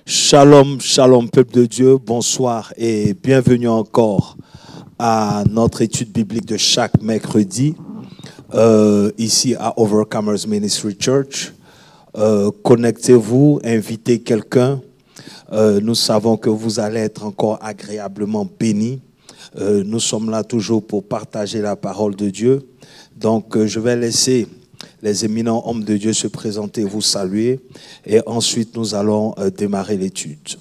Shalom, shalom, peuple de Dieu, bonsoir et bienvenue encore à notre étude biblique de chaque mercredi, ici à Overcomers Ministry Church. Connectez-vous, invitez quelqu'un. Nous savons que vous allez être encore agréablement bénis. Nous sommes là toujours pour partager la parole de Dieu. Donc, je vais laisser les éminents hommes de Dieu se présenter, vous saluer, et ensuite nous allons démarrer l'étude.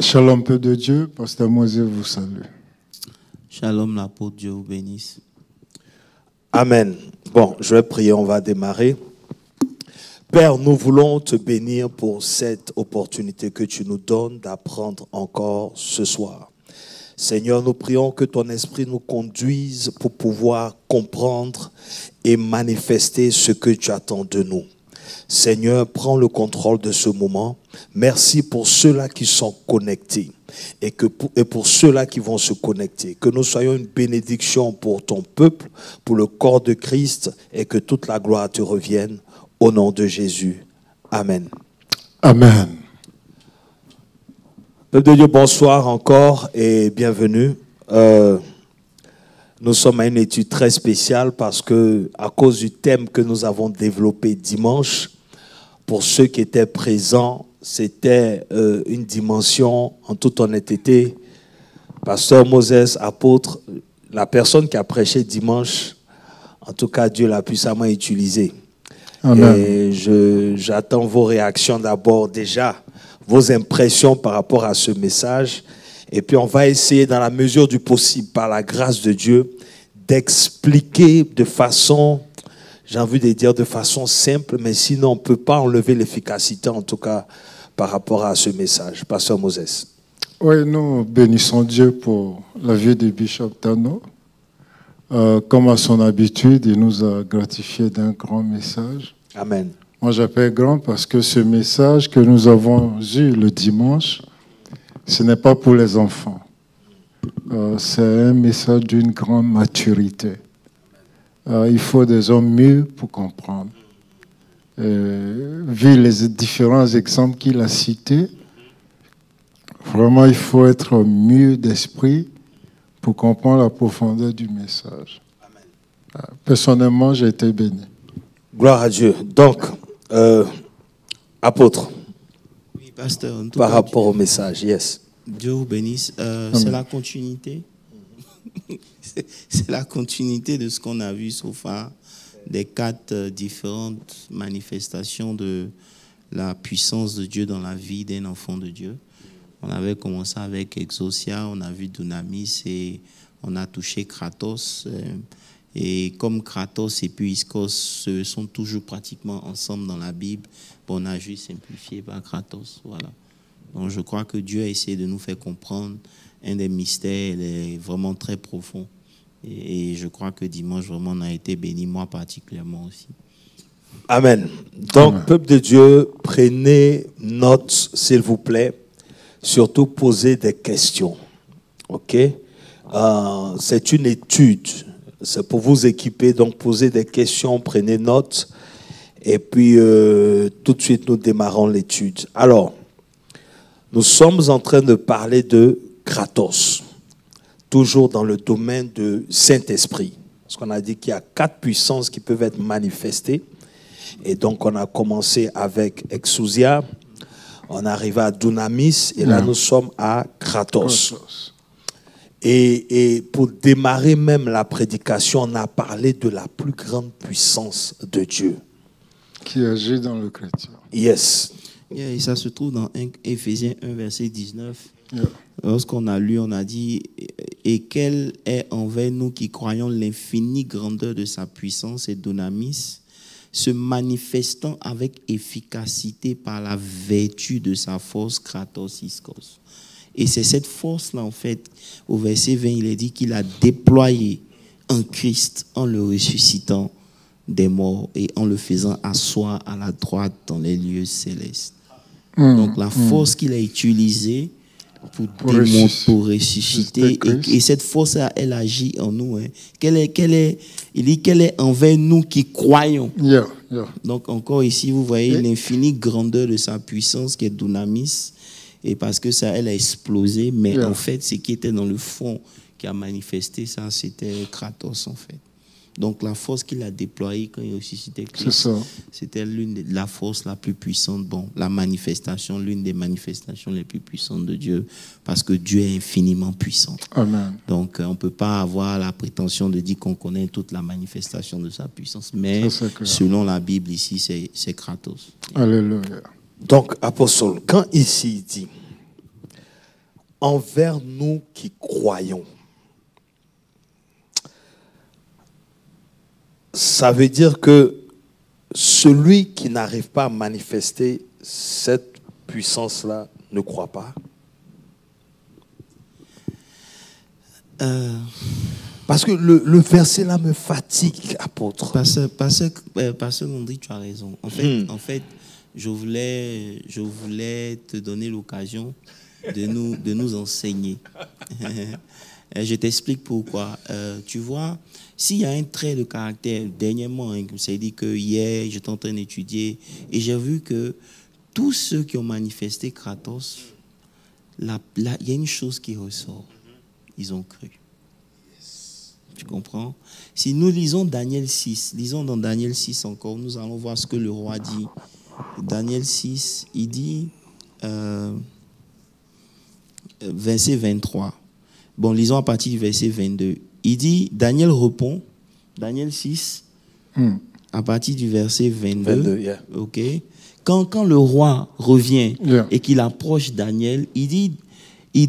Shalom, peuple de Dieu, Pasteur Mosé vous salue. Shalom, l'apôtre, Dieu vous bénisse. Amen. Bon, je vais prier, on va démarrer. Père, nous voulons te bénir pour cette opportunité que tu nous donnes d'apprendre encore ce soir. Seigneur, nous prions que ton esprit nous conduise pour pouvoir comprendre et manifester ce que tu attends de nous. Seigneur, prends le contrôle de ce moment. Merci pour ceux-là qui sont connectés et pour ceux-là qui vont se connecter. Que nous soyons une bénédiction pour ton peuple, pour le corps de Christ, et que toute la gloire te revienne au nom de Jésus. Amen. Amen. Peuple de Dieu, bonsoir encore et bienvenue. Nous sommes à une étude très spéciale parce que, à cause du thème que nous avons développé dimanche, pour ceux qui étaient présents, c'était une dimension, en toute honnêteté, Pasteur Moses, apôtre, la personne qui a prêché dimanche, en tout cas Dieu l'a puissamment utilisé. Amen. Et j'attends vos réactions d'abord déjà, vos impressions par rapport à ce message. Et puis on va essayer dans la mesure du possible, par la grâce de Dieu, d'expliquer de façon, j'ai envie de dire de façon simple, mais sinon on ne peut pas enlever l'efficacité en tout cas par rapport à ce message. Pasteur Moses. Oui, nous bénissons Dieu pour la vie de Bishop Tano. Comme à son habitude, il nous a gratifié d'un grand message. Amen. Moi, j'appelle grand parce que ce message que nous avons eu le dimanche, ce n'est pas pour les enfants. C'est un message d'une grande maturité. Il faut des hommes mûrs pour comprendre. Vu les différents exemples qu'il a cités, vraiment, il faut être mûr d'esprit pour comprendre la profondeur du message. Amen. Personnellement, j'ai été béni. Gloire à Dieu. Donc, apôtre, Oui, pasteur, en tout par cas, rapport au message, yes. Dieu vous bénisse. C'est la continuité. C'est la continuité de ce qu'on a vu so far, des 4 différentes manifestations de la puissance de Dieu dans la vie d'un enfant de Dieu. On avait commencé avec Exousia, on a vu Dunamis et on a touché Kratos. Et comme Kratos et puis Iskos sont toujours pratiquement ensemble dans la Bible, on a juste simplifié par Kratos. Voilà. Donc je crois que Dieu a essayé de nous faire comprendre un des mystères vraiment très profonds. Et je crois que dimanche, vraiment, on a été bénis, moi particulièrement aussi. Amen. Donc, Amen. Peuple de Dieu, prenez note, s'il vous plaît. Surtout, posez des questions. OK? C'est une étude. C'est pour vous équiper. Donc, posez des questions, prenez note. Et puis, tout de suite, nous démarrons l'étude. Alors, nous sommes en train de parler de Kratos. Toujours dans le domaine de Saint-Esprit. Parce qu'on a dit qu'il y a 4 puissances qui peuvent être manifestées. Et donc, on a commencé avec Exousia. On arrive à Dunamis. Et là, nous sommes à Kratos. Et pour démarrer même la prédication, on a parlé de la plus grande puissance de Dieu. Qui agit dans le chrétien. Yes. Et ça se trouve dans Éphésiens 1, verset 19. Yeah. Lorsqu'on a lu, on a dit « Et quelle est envers nous qui croyons l'infinie grandeur de sa puissance et dunamis, se manifestant avec efficacité par la vertu de sa force, Kratos Iskos. » Et c'est cette force-là, en fait, au verset 20, il est dit qu'il a déployé en Christ en le ressuscitant des morts et en le faisant asseoir à la droite dans les lieux célestes. Donc la force qu'il a utilisée pour ressusciter. Et cette force, elle agit en nous. Hein. Il dit qu'elle est envers nous qui croyons. Yeah. Donc encore ici, vous voyez l'infinie grandeur de sa puissance qui est dunamis. Et parce que ça, elle a explosé. Mais en fait, ce qui était dans le fond qui a manifesté ça, c'était Kratos en fait. Donc la force qu'il a déployée quand il ressuscitait Christ, c'était la force la plus puissante, la manifestation, l'une des manifestations les plus puissantes de Dieu, parce que Dieu est infiniment puissant. Amen. Donc on ne peut pas avoir la prétention de dire qu'on connaît toute la manifestation de sa puissance, mais selon la Bible ici, c'est Kratos. Alléluia. Donc, apostole, quand ici il dit « envers nous qui croyons », ça veut dire que celui qui n'arrive pas à manifester cette puissance-là ne croit pas. Parce que le verset là me fatigue, apôtre. Parce que Mondry, tu as raison. En fait, je voulais te donner l'occasion de nous enseigner. Je t'explique pourquoi. Tu vois, s'il y a un trait de caractère, dernièrement, hein, ça dit que hier, j'étais en train d'étudier et j'ai vu que tous ceux qui ont manifesté Kratos, il y a une chose qui ressort. Ils ont cru. Tu comprends? Si nous lisons Daniel 6, lisons dans Daniel 6 encore, nous allons voir ce que le roi dit. Daniel 6, il dit, verset 23. Bon, lisons à partir du verset 22. Il dit, Daniel répond, Daniel 6, à partir du verset 22. Ok. Quand le roi revient et qu'il approche Daniel, il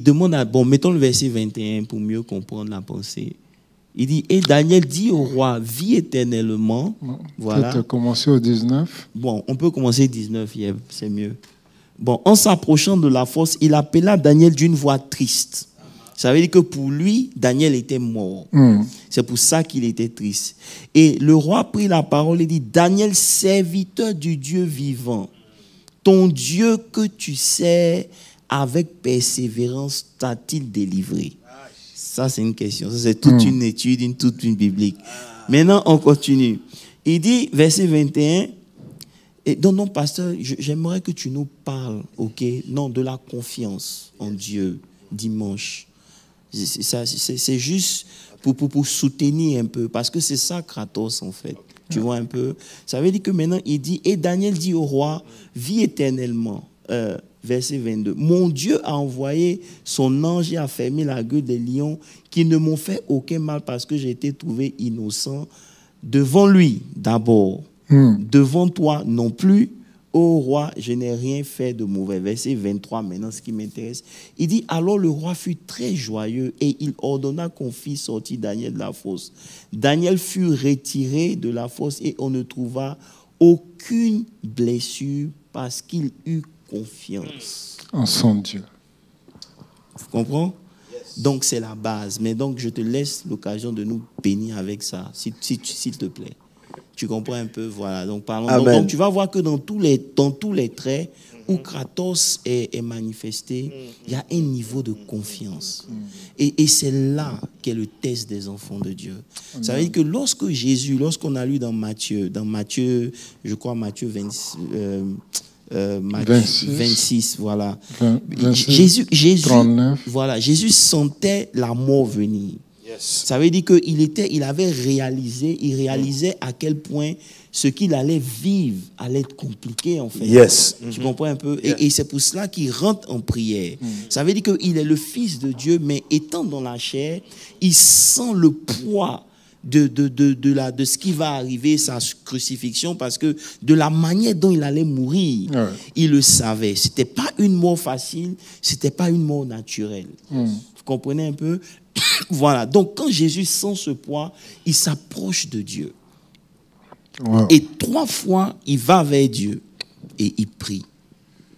demande mettons le verset 21 pour mieux comprendre la pensée. Il dit, et Daniel dit au roi, vis éternellement. Voilà. Peut-être commencer au 19. Bon, on peut commencer 19, c'est mieux. Bon, en s'approchant de la fosse, il appela Daniel d'une voix triste. Ça veut dire que pour lui, Daniel était mort. C'est pour ça qu'il était triste. Et le roi prit la parole et dit, Daniel, serviteur du Dieu vivant, ton Dieu que tu sers avec persévérance t'a-t-il délivré? Ça, c'est une question. Ça, c'est toute une étude, toute une biblique. Maintenant, on continue. Il dit, verset 21, et non, pasteur, j'aimerais que tu nous parles, ok? Non, de la confiance en Dieu, dimanche. C'est juste pour soutenir un peu, parce que c'est ça Kratos, en fait. Tu vois un peu? Ça veut dire que maintenant, il dit, et Daniel dit au roi, vis éternellement. Verset 22. Mon Dieu a envoyé son ange et a fermé la gueule des lions qui ne m'ont fait aucun mal parce que j'ai été trouvé innocent devant lui d'abord. Devant toi non plus, ô roi, je n'ai rien fait de mauvais. Verset 23, maintenant ce qui m'intéresse. Il dit, alors le roi fut très joyeux et il ordonna qu'on fît sortir Daniel de la fosse. Daniel fut retiré de la fosse et on ne trouva aucune blessure parce qu'il eut confiance en son Dieu. Tu comprends? Donc c'est la base. Mais donc je te laisse l'occasion de nous bénir avec ça, s'il te plaît. Tu comprends un peu? Voilà. Donc parlons. Donc tu vas voir que dans tous les traits où Kratos est manifesté, il y a un niveau de confiance. Et c'est là qu'est le test des enfants de Dieu. Ça veut dire que lorsqu'on a lu dans Matthieu, je crois Matthieu 26, voilà. 26, Jésus, 39. voilà, Jésus sentait la mort venir. Ça veut dire il réalisait à quel point ce qu'il allait vivre allait être compliqué en fait. Tu comprends un peu? Et c'est pour cela qu'il rentre en prière. Ça veut dire qu'il est le Fils de Dieu, mais étant dans la chair, il sent le poids de ce qui va arriver, sa crucifixion, parce que de la manière dont il allait mourir, il le savait. C'était pas une mort facile, c'était pas une mort naturelle. Vous comprenez un peu? Voilà. Donc quand Jésus sent ce poids, il s'approche de Dieu. Et 3 fois, il va vers Dieu et il prie.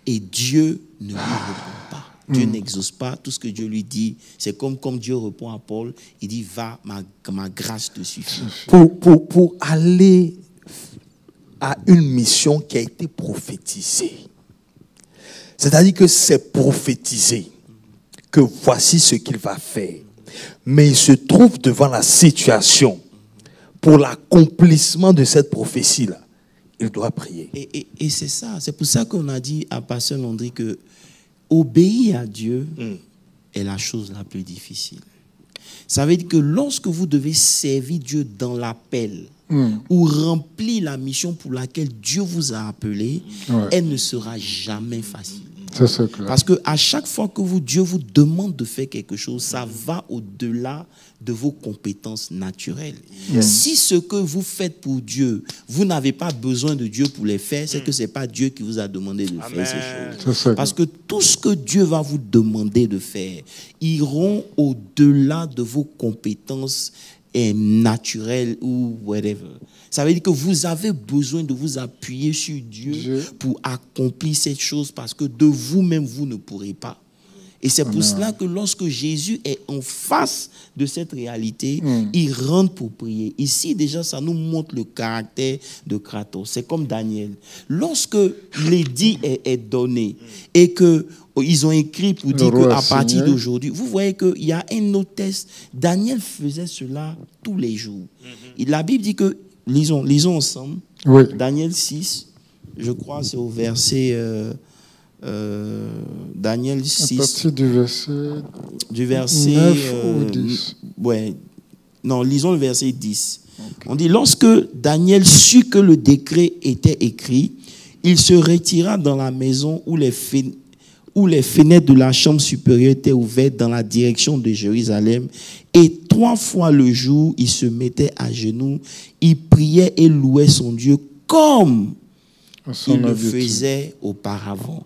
Et Dieu ne lui répond pas. Dieu n'exauce pas tout ce que Dieu lui dit. C'est comme Dieu répond à Paul, il dit, va, ma grâce te suffit. Pour aller à une mission qui a été prophétisée. C'est-à-dire que c'est prophétisé. que voici ce qu'il va faire. Mais il se trouve devant la situation pour l'accomplissement de cette prophétie-là. Il doit prier. Et c'est ça. C'est pour ça qu'on a dit à Pasteur Landry que obéir à Dieu est la chose la plus difficile. Ça veut dire que lorsque vous devez servir Dieu dans l'appel ou remplir la mission pour laquelle Dieu vous a appelé, elle ne sera jamais facile. C'est clair. Parce qu'à chaque fois que Dieu vous demande de faire quelque chose, ça va au-delà de vos compétences naturelles. Si ce que vous faites pour Dieu, vous n'avez pas besoin de Dieu pour les faire, c'est que ce n'est pas Dieu qui vous a demandé de faire ces choses. Parce que tout ce que Dieu va vous demander de faire iront au-delà de vos compétences naturelles ou whatever. Ça veut dire que vous avez besoin de vous appuyer sur Dieu pour accomplir cette chose parce que de vous-même, vous ne pourrez pas. Et c'est pour cela que lorsque Jésus est en face de cette réalité, il rentre pour prier. Ici, déjà, ça nous montre le caractère de Kratos. C'est comme Daniel. Lorsque l'édit est donné et qu'ils ont écrit pour dire qu'à partir d'aujourd'hui, vous voyez qu'il y a un autre test. Daniel faisait cela tous les jours. Et la Bible dit que, lisons ensemble, Daniel 6, je crois c'est au verset... Daniel 6. À partir du verset 9 ou 10. Non, lisons le verset 10. Okay. On dit, lorsque Daniel sut que le décret était écrit, il se retira dans la maison où les fenêtres de la chambre supérieure étaient ouvertes dans la direction de Jérusalem. Et 3 fois le jour, il se mettait à genoux, il priait et louait son Dieu comme il le faisait auparavant.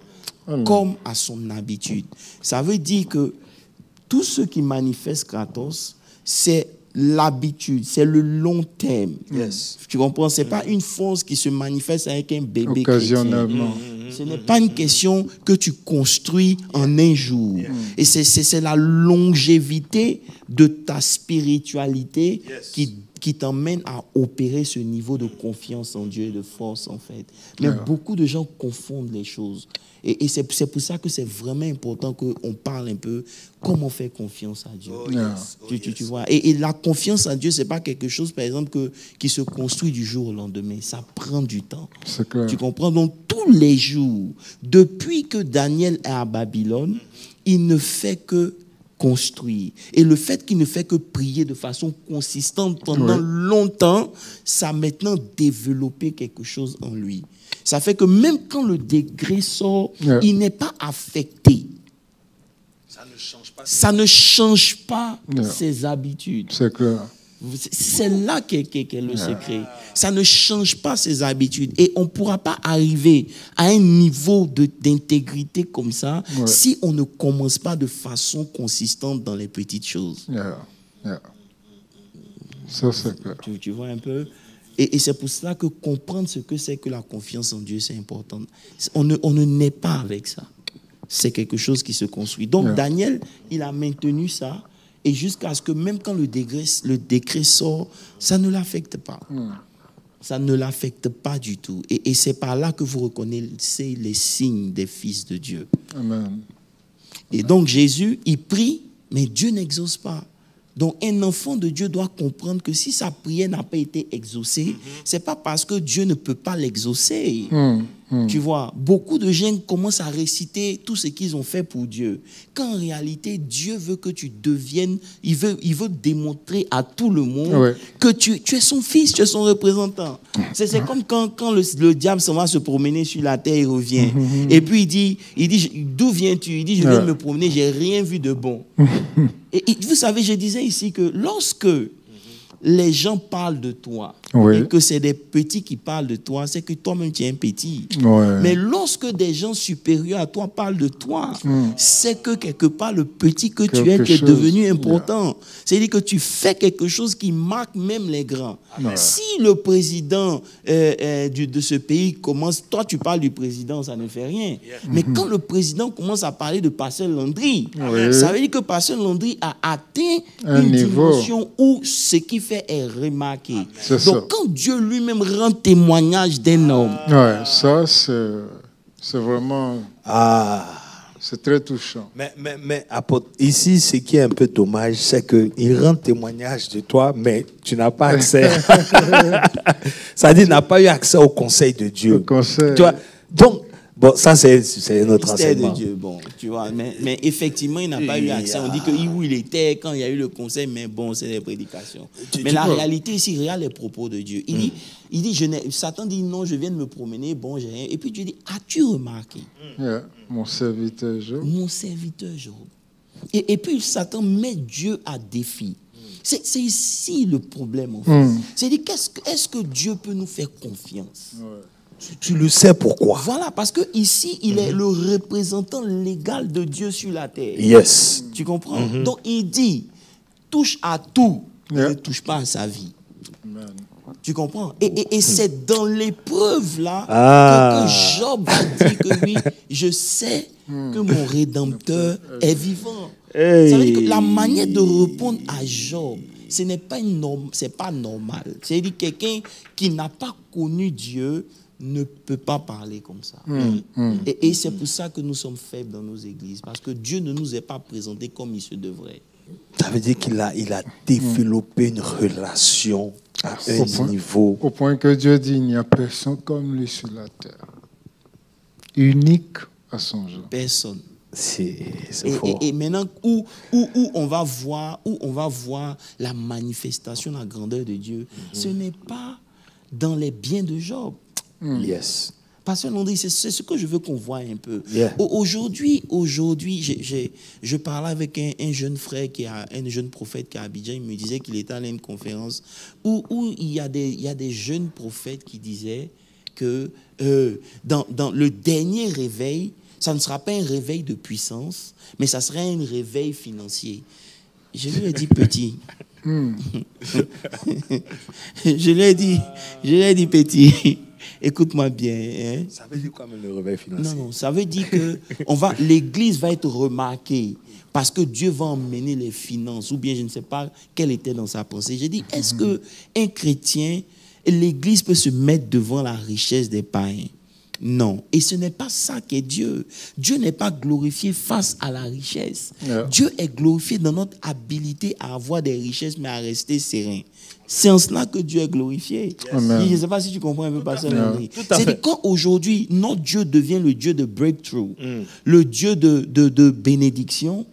Comme à son habitude. Ça veut dire que tout ce qui manifeste Kratos, c'est l'habitude, c'est le long terme. Tu comprends? Ce n'est pas une force qui se manifeste avec un bébé occasionnellement. Ce n'est pas une question que tu construis en un jour. Et c'est la longévité de ta spiritualité qui t'emmène à opérer ce niveau de confiance en Dieu et de force, en fait. Mais beaucoup de gens confondent les choses. Et c'est pour ça que c'est vraiment important qu'on parle un peu comment faire confiance à Dieu. Tu vois? Et la confiance en Dieu, ce n'est pas quelque chose, par exemple, qui se construit du jour au lendemain. Ça prend du temps. Tu comprends? Donc, tous les jours, depuis que Daniel est à Babylone, il ne fait que construire. Et le fait qu'il ne fait que prier de façon consistante pendant longtemps, ça a maintenant développé quelque chose en lui. Ça fait que même quand le décret sort, il n'est pas affecté. Ça ne change pas ses habitudes. C'est clair. C'est là qu'est le secret. Ça ne change pas ses habitudes. Et on ne pourra pas arriver à un niveau d'intégrité comme ça si on ne commence pas de façon consistante dans les petites choses. Ça, c'est clair. Tu vois un peu? Et c'est pour cela que comprendre ce que c'est que la confiance en Dieu, c'est important. On ne naît pas avec ça. C'est quelque chose qui se construit. Donc, Daniel, il a maintenu ça. Et jusqu'à ce que même quand le décret sort, ça ne l'affecte pas. Ça ne l'affecte pas du tout. Et c'est par là que vous reconnaissez les signes des fils de Dieu. Amen. Et donc Jésus, il prie, mais Dieu n'exauce pas. Donc un enfant de Dieu doit comprendre que si sa prière n'a pas été exaucée, c'est pas parce que Dieu ne peut pas l'exaucer. Tu vois, beaucoup de gens commencent à réciter tout ce qu'ils ont fait pour Dieu. Quand en réalité, Dieu veut que tu deviennes, il veut démontrer à tout le monde que tu es son fils, tu es son représentant. C'est comme quand le diable s'en va se promener sur la terre, il revient. Et puis il dit d'où viens-tu? Il dit, je viens me promener, j'ai rien vu de bon. Et vous savez, je disais ici que lorsque les gens parlent de toi et que c'est des petits qui parlent de toi, c'est que toi-même tu es un petit. Mais lorsque des gens supérieurs à toi parlent de toi, c'est que quelque part le petit que tu es, tu es devenu important. C'est-à-dire que tu fais quelque chose qui marque même les grands. Si le président de ce pays commence, toi tu parles du président, ça ne fait rien. Mais quand le président commence à parler de Pasteur Landry, ça veut dire que Pasteur Landry a atteint une dimension où ce qui fait est remarqué. Donc quand Dieu lui-même rend témoignage d'un homme, ça c'est vraiment C'est très touchant. Mais apôtre, ici, ce qui est un peu dommage, c'est qu'il rend témoignage de toi, mais tu n'as pas accès. Ça dit, n'a pas eu accès au conseil de Dieu. Le conseil. Tu vois? Donc, bon, ça, c'est notre enseignement. De Dieu, bon, tu vois, mais effectivement, il n'a pas eu accès. On dit que où il était quand il y a eu le conseil, mais bon, c'est des prédications. Mais la réalité ici, regarde les propos de Dieu. Il dit, Satan dit, non, je viens de me promener, bon, j'ai rien. Et puis Dieu dit, as-tu remarqué? Mon serviteur Job. Mon serviteur Job. Et puis Satan met Dieu à défi. C'est ici le problème, en fait. C'est-à-dire, est-ce que Dieu peut nous faire confiance? Tu le sais pourquoi? Voilà, parce que ici, il est le représentant légal de Dieu sur la terre. Yes. Tu comprends? Donc, il dit, touche à tout, ne touche pas à sa vie. Amen. Tu comprends? Et c'est dans l'épreuve là que Job a dit que oui, je sais que mon Rédempteur est vivant. Hey. Ça veut dire que la manière de répondre à Job, ce n'est pas normal. C'est-à-dire quelqu'un qui n'a pas connu Dieu ne peut pas parler comme ça. Et c'est pour ça que nous sommes faibles dans nos églises, parce que Dieu ne nous est pas présenté comme il se devrait. Ça veut dire qu'il a développé une relation à un niveau. Au point que Dieu dit, il n'y a personne comme lui sur la terre. Unique à son genre. Personne. C'est fort. Et maintenant, où on va voir la manifestation, la grandeur de Dieu, ce n'est pas dans les biens de Job. Yes. Parce que c'est ce que je veux qu'on voit un peu. Yeah. Aujourd'hui, je parlais avec un jeune frère, un jeune prophète qui est à Abidjan. Il me disait qu'il était allé à une conférence où il y a des jeunes prophètes qui disaient que dans le dernier réveil, ça ne sera pas un réveil de puissance, mais ça serait un réveil financier. Je lui ai dit, petit. Je lui ai dit, petit. Écoute-moi bien. Hein? Ça veut dire quoi, le réveil financier? Non, ça veut dire que l'église va être remarquée parce que Dieu va emmener les finances, ou bien je ne sais pas quelle était dans sa pensée. J'ai dit, est-ce qu'un chrétien, l'église peut se mettre devant la richesse des païens? Non. Et ce n'est pas ça qu'est Dieu. Dieu n'est pas glorifié face à la richesse. Dieu est glorifié dans notre habilité à avoir des richesses, mais à rester serein. C'est en cela que Dieu est glorifié. Amen. Je ne sais pas si tu comprends un peu, Pasteur Henri. C'est quand aujourd'hui, notre Dieu devient le Dieu de breakthrough, le Dieu de bénédiction,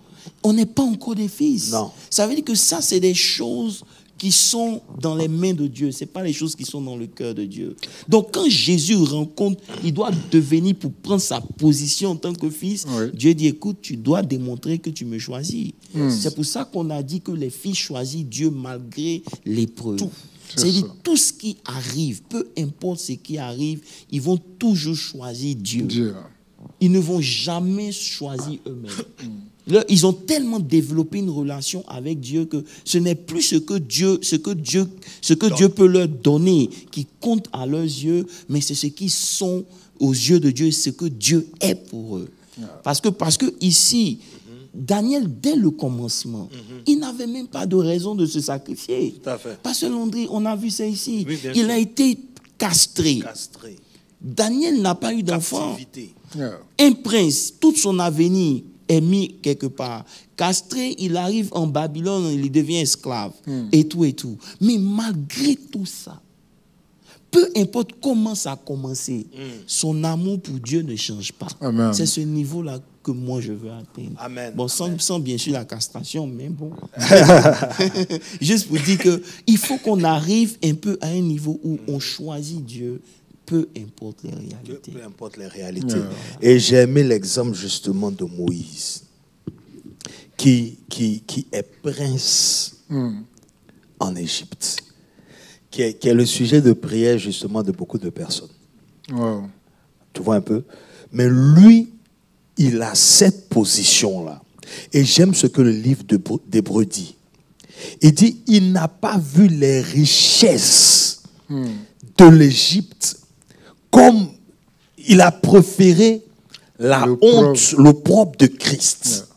on n'est pas encore des fils. Non. Ça veut dire que ça, c'est des choses qui sont dans les mains de Dieu. Ce n'est pas les choses qui sont dans le cœur de Dieu. Donc, quand Jésus rencontre, il doit devenir pour prendre sa position en tant que fils. Oui. Dieu dit, écoute, tu dois démontrer que tu me choisis. C'est pour ça qu'on a dit que les fils choisissent Dieu malgré l'épreuve. C'est-à-dire, tout ce qui arrive, peu importe ce qui arrive, ils vont toujours choisir Dieu. Ils ne vont jamais choisir eux-mêmes. Là, ils ont tellement développé une relation avec Dieu que ce n'est plus ce que Dieu peut leur donner qui compte à leurs yeux, mais c'est ce qu'ils sont aux yeux de Dieu, ce que Dieu est pour eux. Parce que ici, Daniel, dès le commencement, il n'avait même pas de raison de se sacrifier. Tout à fait. Parce que Landry, on a vu ça ici. Oui, il a été castré. Daniel n'a pas eu d'enfant. Un prince, tout son avenir est mis quelque part. Castré, il arrive en Babylone, il devient esclave, et tout. Mais malgré tout ça, peu importe comment ça a commencé, son amour pour Dieu ne change pas. C'est ce niveau-là que moi je veux atteindre. Amen. Bon, sans bien sûr la castration, mais bon. Juste pour dire qu'il faut qu'on arrive un peu à un niveau où on choisit Dieu. Peu importe les réalités. Peu importe les réalités. Et j'ai aimé l'exemple justement de Moïse, qui est prince en Égypte, qui est le sujet de prière justement de beaucoup de personnes. Wow. Tu vois un peu? Mais lui, il a cette position-là. Et j'aime ce que le livre d'Hébreux dit. Il dit, il n'a pas vu les richesses de l'Égypte comme il a préféré l'opprobre de Christ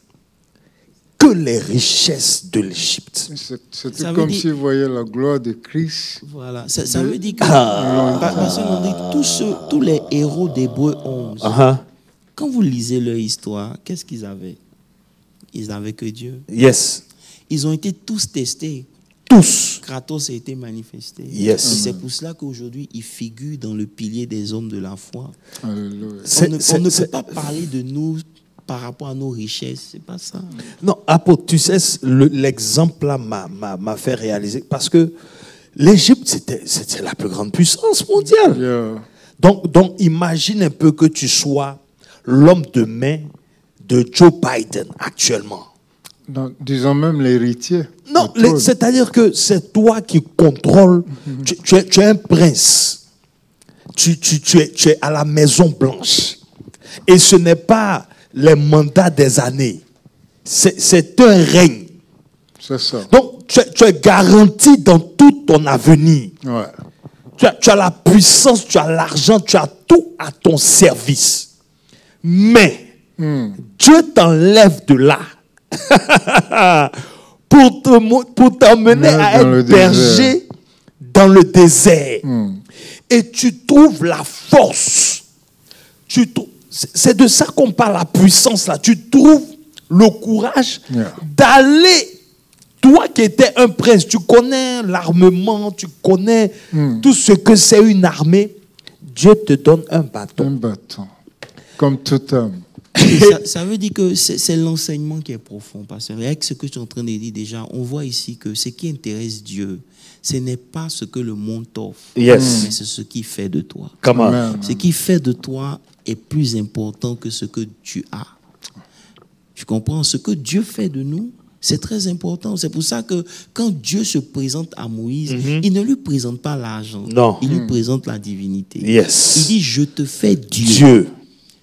que les richesses de l'Égypte. C'était comme s'il voyait la gloire de Christ. Voilà, ça veut dire que parce que tous les héros d'Hébreux 11, Quand vous lisez leur histoire, qu'est-ce qu'ils avaient? Ils n'avaient que Dieu. Yes. Ils ont été tous testés. Tous. Kratos a été manifesté. Yes. Et c'est pour cela qu'aujourd'hui, il figure dans le pilier des hommes de la foi. Alléluia. On ne peut pas parler de nous par rapport à nos richesses. C'est pas ça. Non, apôtre, tu sais, l'exemple là m'a fait réaliser. Parce que l'Égypte, c'était la plus grande puissance mondiale. Yeah. Donc, imagine un peu que tu sois l'homme de main de Joe Biden actuellement. Non, disons même l'héritier. Non, c'est-à-dire que c'est toi qui contrôles. Tu es un prince. Tu es à la Maison Blanche. Et ce n'est pas les mandats des années. C'est un règne. C'est ça. Donc, tu es garanti dans tout ton avenir. Ouais. Tu as la puissance, tu as l'argent, tu as tout à ton service. Mais, Dieu t'enlève de là pour t'emmener à être berger dans le désert. Et tu trouves la force. C'est de ça qu'on parle, la puissance là. Tu trouves le courage d'aller. Toi qui étais un prince, tu connais l'armement, tu connais tout ce que c'est une armée. Dieu te donne un bâton. Un bâton. Comme tout homme. Ça veut dire que c'est l'enseignement qui est profond, pasteur. Et avec ce que tu es en train de dire déjà, on voit ici que ce qui intéresse Dieu, ce n'est pas ce que le monde t'offre, mais c'est ce qu'il fait de toi. Comment? Ce qu'il fait de toi est plus important que ce que tu as. Tu comprends? Ce que Dieu fait de nous, c'est très important. C'est pour ça que quand Dieu se présente à Moïse, il ne lui présente pas l'argent. Non. Il lui présente la divinité. Yes. Il dit, je te fais Dieu.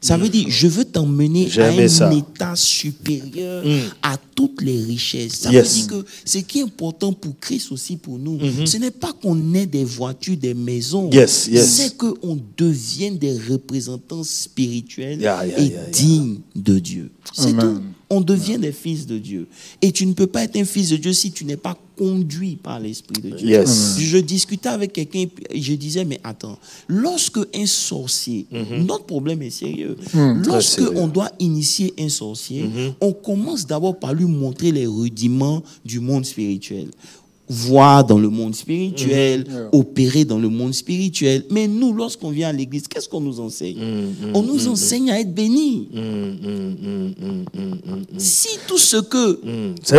Ça veut dire, je veux t'emmener à un état supérieur à toutes les richesses. Ça veut dire que ce qui est important pour Christ aussi, pour nous, ce n'est pas qu'on ait des voitures, des maisons. C'est qu'on devienne des représentants spirituels et dignes de Dieu. C'est tout. On devient des fils de Dieu. Et tu ne peux pas être un fils de Dieu si tu n'es pas conduit par l'Esprit de Dieu. Je discutais avec quelqu'un et je disais, mais attends, lorsque un sorcier, notre problème est sérieux. Lorsque on doit initier un sorcier, on commence d'abord par lui montrer les rudiments du monde spirituel. Voir dans le monde spirituel, opérer dans le monde spirituel. Mais nous, lorsqu'on vient à l'église, qu'est-ce qu'on nous enseigne? On nous enseigne à être bénis. Si tout ce que...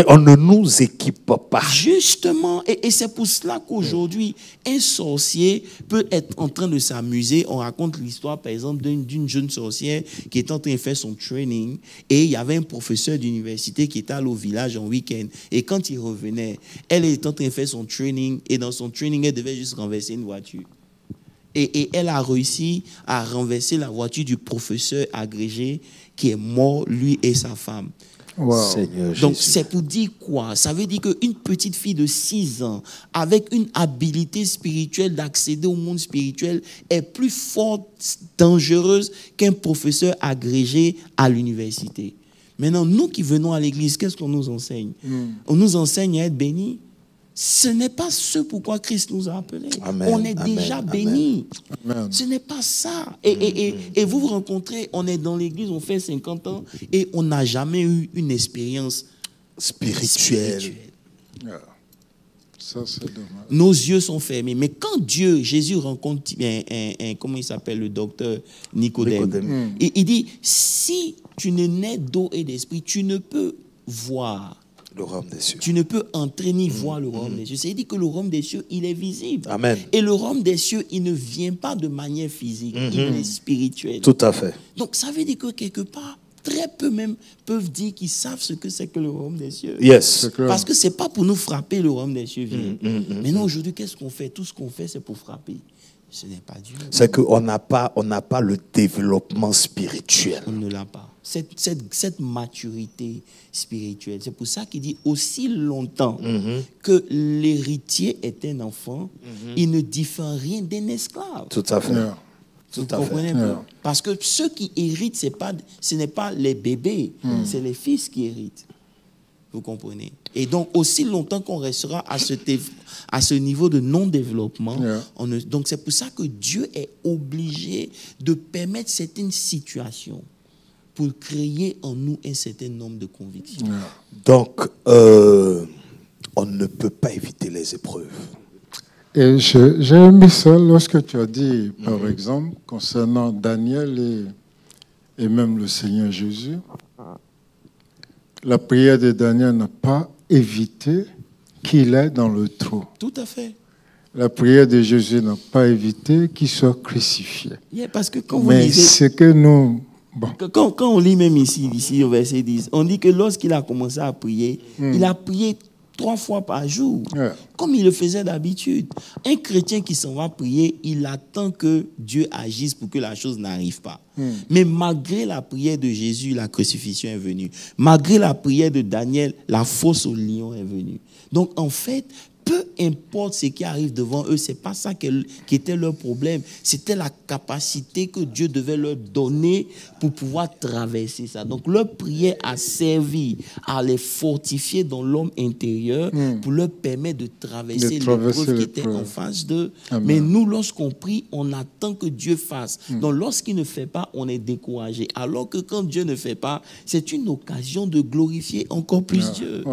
On ne nous équipe pas. Justement, et c'est pour cela qu'aujourd'hui, un sorcier peut être en train de s'amuser. On raconte l'histoire, par exemple, d'une jeune sorcière qui était en train de faire son training et il y avait un professeur d'université qui était allé au village en week-end. Et quand il revenait, elle était en train de faire son training et dans son training, elle devait juste renverser une voiture. Et elle a réussi à renverser la voiture du professeur agrégé qui est mort, lui et sa femme. Wow. Seigneur Donc, Jésus. c'est pour dire quoi? Ça veut dire qu'une petite fille de 6 ans, avec une habilité spirituelle d'accéder au monde spirituel, est plus forte, dangereuse qu'un professeur agrégé à l'université. Maintenant, nous qui venons à l'église, qu'est-ce qu'on nous enseigne? On nous enseigne à être bénis. Ce n'est pas ce pourquoi Christ nous a appelés. On est déjà bénis. Ce n'est pas ça. Et vous vous rencontrez, on est dans l'église, on fait 50 ans et on n'a jamais eu une expérience spirituelle. Ça, c'est dommage. Nos yeux sont fermés. Mais quand Jésus rencontre, comment il s'appelle, le docteur Nicodème, il dit, si tu ne nais d'eau et d'esprit, tu ne peux voir le royaume des cieux. Tu ne peux entrer ni voir le royaume des cieux. C'est-à-dire que le royaume des cieux, il est visible. Amen. Et le royaume des cieux, il ne vient pas de manière physique, il est spirituel. Tout à fait. Donc ça veut dire que quelque part, très peu même peuvent dire qu'ils savent ce que c'est que le royaume des cieux. Yes. Parce que ce n'est pas pour nous frapper le royaume des cieux vient. Maintenant, aujourd'hui, qu'est-ce qu'on fait? Tout ce qu'on fait, c'est pour frapper. Ce n'est pas Dieu. C'est qu'on n'a pas le développement spirituel. On ne l'a pas. Cette maturité spirituelle. C'est pour ça qu'il dit aussi longtemps que l'héritier est un enfant, il ne diffère rien d'un esclave. Tout à fait. Vous comprenez un peu? Parce que ceux qui héritent, ce n'est pas les bébés, c'est les fils qui héritent. Vous comprenez? Et donc, aussi longtemps qu'on restera à ce niveau de non-développement, donc c'est pour ça que Dieu est obligé de permettre certaines situations pour créer en nous un certain nombre de convictions. Donc, on ne peut pas éviter les épreuves. Et j'ai aimé ça lorsque tu as dit, par exemple, concernant Daniel et même le Seigneur Jésus, la prière de Daniel n'a pas évité qu'il est dans le trou. Tout à fait. La prière de Jésus n'a pas évité qu'il soit crucifié. Parce que quand vous Mais lisez, c'est que nous... Bon. Quand on lit même ici au verset 10, on dit que lorsqu'il a commencé à prier, il a prié 3 fois par jour, comme il le faisait d'habitude. Un chrétien qui s'en va prier, il attend que Dieu agisse pour que la chose n'arrive pas. Mais malgré la prière de Jésus, la crucifixion est venue. Malgré la prière de Daniel, la fosse au lion est venue. Donc en fait, peu importe ce qui arrive devant eux, ce n'est pas ça qui était leur problème. C'était la capacité que Dieu devait leur donner pour pouvoir traverser ça. Donc leur prière a servi à les fortifier dans l'homme intérieur pour leur permettre de traverser l'épreuve qui était en face d'eux. Mais nous, lorsqu'on prie, on attend que Dieu fasse. Donc lorsqu'il ne fait pas, on est découragé. Alors que quand Dieu ne fait pas, c'est une occasion de glorifier encore plus Dieu.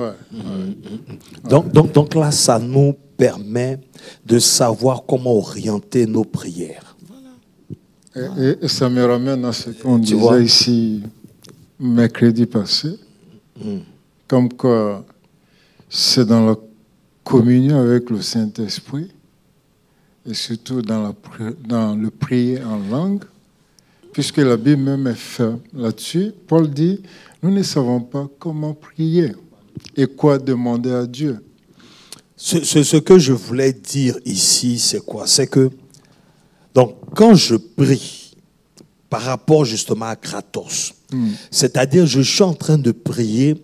Donc là, ça nous permet de savoir comment orienter nos prières. Et ça me ramène à ce qu'on disait ici mercredi passé, comme quoi c'est dans la communion avec le Saint-Esprit et surtout dans le prier en langue, puisque la Bible même est ferme là-dessus. Paul dit, nous ne savons pas comment prier et quoi demander à Dieu. Ce que je voulais dire ici, c'est quoi? C'est que, donc, quand je prie par rapport justement à Kratos, c'est-à-dire je suis en train de prier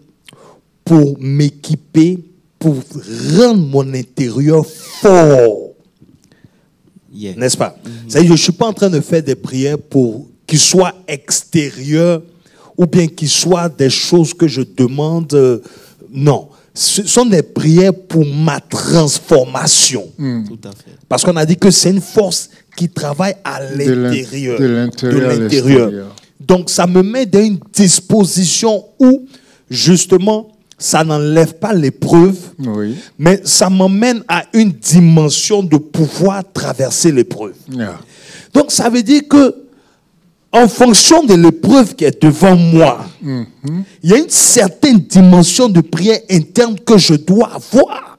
pour m'équiper, pour rendre mon intérieur fort. N'est-ce pas? C'est-à-dire je ne suis pas en train de faire des prières pour qu'ils soient extérieurs ou bien qu'ils soient des choses que je demande. Non. Ce sont des prières pour ma transformation. Tout à fait. Parce qu'on a dit que c'est une force qui travaille à l'intérieur. De l'intérieur. Donc, ça me met dans une disposition où, justement, ça n'enlève pas l'épreuve, mais ça m'emmène à une dimension de pouvoir traverser l'épreuve. Donc, ça veut dire que en fonction de l'épreuve qui est devant moi, il y a une certaine dimension de prière interne que je dois avoir.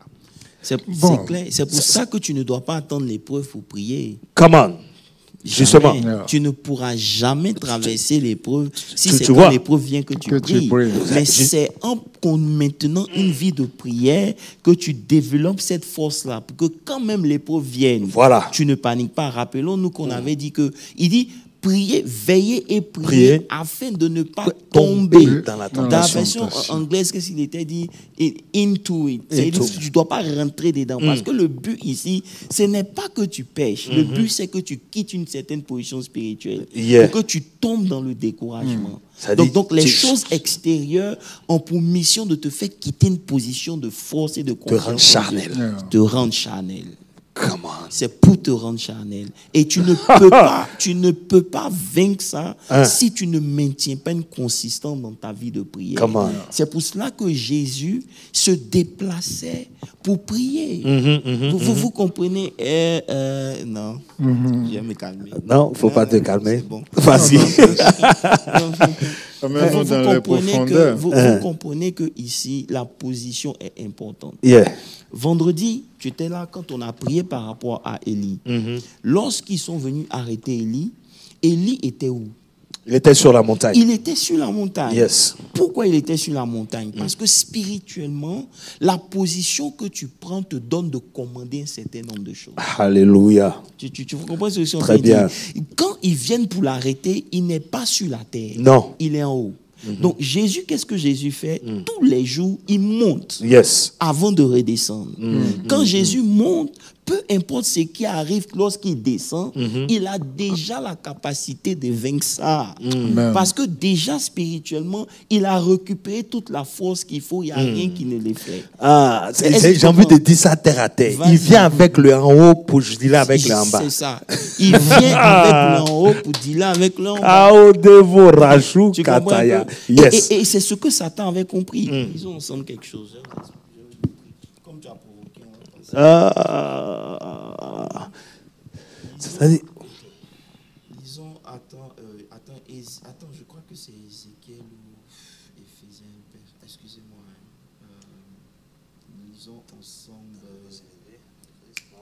C'est clair. C'est pour ça que tu ne dois pas attendre l'épreuve pour prier. Comment? Justement. Tu ne pourras jamais traverser l'épreuve si c'est quand l'épreuve vient que tu pries. Mais c'est en maintenant une vie de prière que tu développes cette force-là pour que quand même l'épreuve vienne, tu ne paniques pas. Rappelons-nous qu'on avait dit que... Il dit... Priez, veillez et priez afin de ne pas tomber dans la tentation. Dans la version anglaise, qu'est-ce qu'il était dit? Into it. Tu ne dois pas rentrer dedans. Parce que le but ici, ce n'est pas que tu pêches. Le but, c'est que tu quittes une certaine position spirituelle. Pour que tu tombes dans le découragement. Donc les choses extérieures ont pour mission de te faire quitter une position de force et de confiance. Te rendre charnel. C'est pour te rendre charnel. Et tu ne peux pas vaincre ça si tu ne maintiens pas une consistance dans ta vie de prière. C'est pour cela que Jésus se déplaçait pour prier. Vous comprenez? Non, je vais me calmer. Non, il ne faut pas te calmer. Bon. Vas-y. Vous comprenez que ici, la position est importante. Vendredi, tu étais là quand on a prié par rapport à Élie. Lorsqu'ils sont venus arrêter Élie, Élie était où? Il était sur la montagne. Il était sur la montagne. Yes. Pourquoi il était sur la montagne? Parce que spirituellement, la position que tu prends te donne de commander un certain nombre de choses. Alléluia. Tu comprends ce que je suis en train de dire? Quand ils viennent pour l'arrêter, il n'est pas sur la terre. Non. Il est en haut. Donc Jésus, qu'est-ce que Jésus fait? Tous les jours, il monte avant de redescendre. Quand Jésus monte, peu importe ce qui arrive lorsqu'il descend, il a déjà la capacité de vaincre ça. Parce que déjà spirituellement, il a récupéré toute la force qu'il faut, il n'y a rien qui ne l'effraie. Ah, j'ai envie de dire ça terre à terre. Il vient avec le en haut pour dealer avec le en bas. C'est ça. Il vient avec le en haut pour dealer avec le en bas. Ah, au devo, rajou, kataya. Yes. Et c'est ce que Satan avait compris. Ils ont ensemble quelque chose. Comme tu as provoqué. C'est-à-dire... Disons, attends, je crois que c'est Ézéchiel ou Éphésiens. Excusez-moi. Lisons ensemble.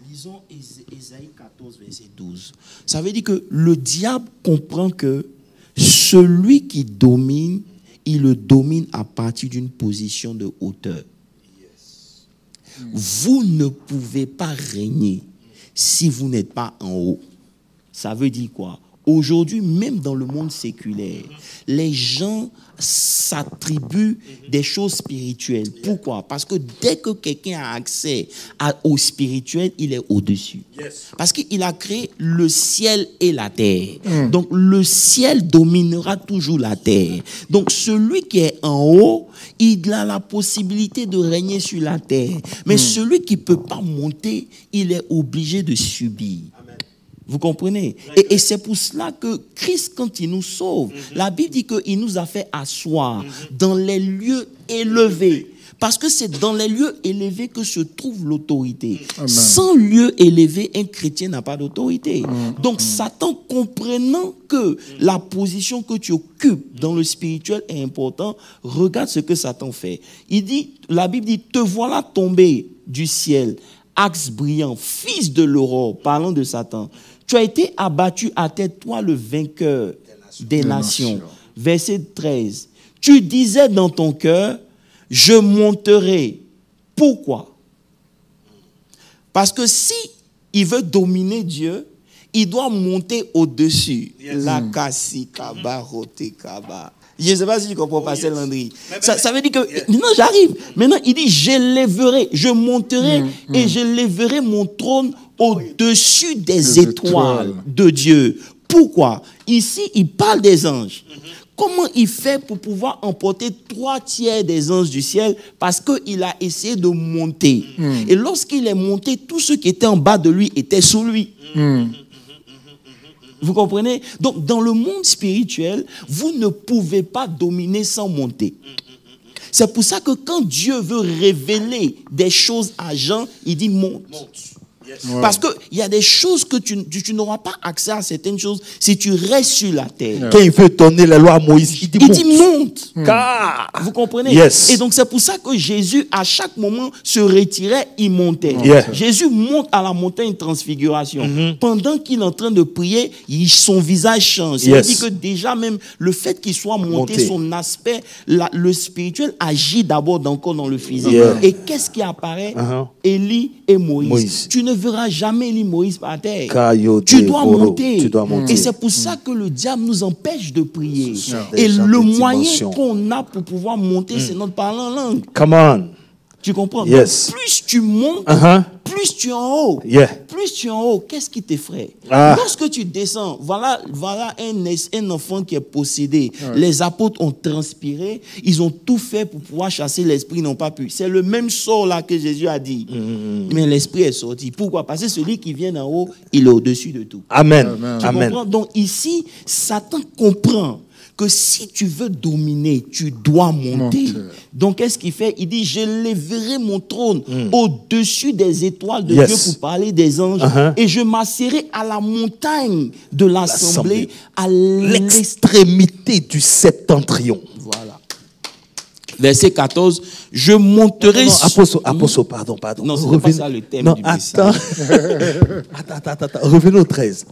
Lisons Ésaïe 14, verset 12. Ça veut dire que le diable comprend que celui qui domine, il le domine à partir d'une position de hauteur. Vous ne pouvez pas régner si vous n'êtes pas en haut. Ça veut dire quoi? Aujourd'hui, même dans le monde séculaire, les gens s'attribuent des choses spirituelles. Pourquoi? Parce que dès que quelqu'un a accès au spirituel, il est au-dessus. Parce qu'il a créé le ciel et la terre. Donc, le ciel dominera toujours la terre. Donc, celui qui est en haut, il a la possibilité de régner sur la terre. Mais celui qui ne peut pas monter, il est obligé de subir. Vous comprenez? Et c'est pour cela que Christ, quand il nous sauve, la Bible dit qu'il nous a fait asseoir dans les lieux élevés. Parce que c'est dans les lieux élevés que se trouve l'autorité. Sans lieu élevé, un chrétien n'a pas d'autorité. Donc Satan, comprenant que la position que tu occupes dans le spirituel est importante, regarde ce que Satan fait. Il dit, la Bible dit, te voilà tombé du ciel, axe brillant, fils de l'aurore, parlant de Satan. Tu as été abattu à tête, toi le vainqueur des nations. Verset 13. Tu disais dans ton cœur, je monterai. Pourquoi? Parce que si il veut dominer Dieu, il doit monter au-dessus. La kassikaba, rotekaba. Je ne sais pas si tu comprends, Pasteur Landry. Ça veut dire que, non, j'arrive. Maintenant, il dit, je lèverai, je monterai et je lèverai mon trône au-dessus des étoiles de Dieu. Pourquoi? Ici, il parle des anges. Comment il fait pour pouvoir emporter 3/3 des anges du ciel? Parce qu'il a essayé de monter. Et lorsqu'il est monté, tous ceux qui étaient en bas de lui étaient sous lui. Vous comprenez? Donc, dans le monde spirituel, vous ne pouvez pas dominer sans monter. C'est pour ça que quand Dieu veut révéler des choses à Jean, il dit monte. Parce qu'il y a des choses que tu n'auras pas accès à certaines choses si tu restes sur la terre. Quand il veut donner la loi à Moïse, il dit monte. Car, vous comprenez? Et donc c'est pour ça que Jésus, à chaque moment, se retirait, il montait. Jésus monte à la montagne transfiguration. Pendant qu'il est en train de prier, son visage change. C'est-à-dire que déjà même, le fait qu'il soit monté, son aspect, le spirituel agit d'abord encore dans le physique. Et qu'est-ce qui apparaît? Élie et Moïse. Tu ne verras jamais Élie Moïse par terre. Tu dois monter. Et c'est pour ça que le diable nous empêche de prier. Et le moyen qu'on a pour pouvoir monter, c'est notre parler en langue. Come on. Tu comprends? Donc, plus tu montes, plus tu es en haut. Plus tu es en haut, qu'est-ce qui t'effraie? Lorsque tu descends, voilà un enfant qui est possédé. Les apôtres ont transpiré, ils ont tout fait pour pouvoir chasser l'esprit, ils n'ont pas pu. C'est le même sort là que Jésus a dit. Mais l'esprit est sorti. Pourquoi? Parce que celui qui vient d'en haut, il est au-dessus de tout. Amen. Tu comprends? Donc ici, Satan comprend que si tu veux dominer, tu dois monter. Donc, qu'est-ce qu'il fait? Il dit, je lèverai mon trône au-dessus des étoiles de Dieu pour parler des anges et je m'asserai à la montagne de l'assemblée, à l'extrémité du septentrion. Voilà. Verset 14, je monterai... Apôtre, pardon. Non, ce n'est pas ça le thème du message. Attends. Revenons au 13.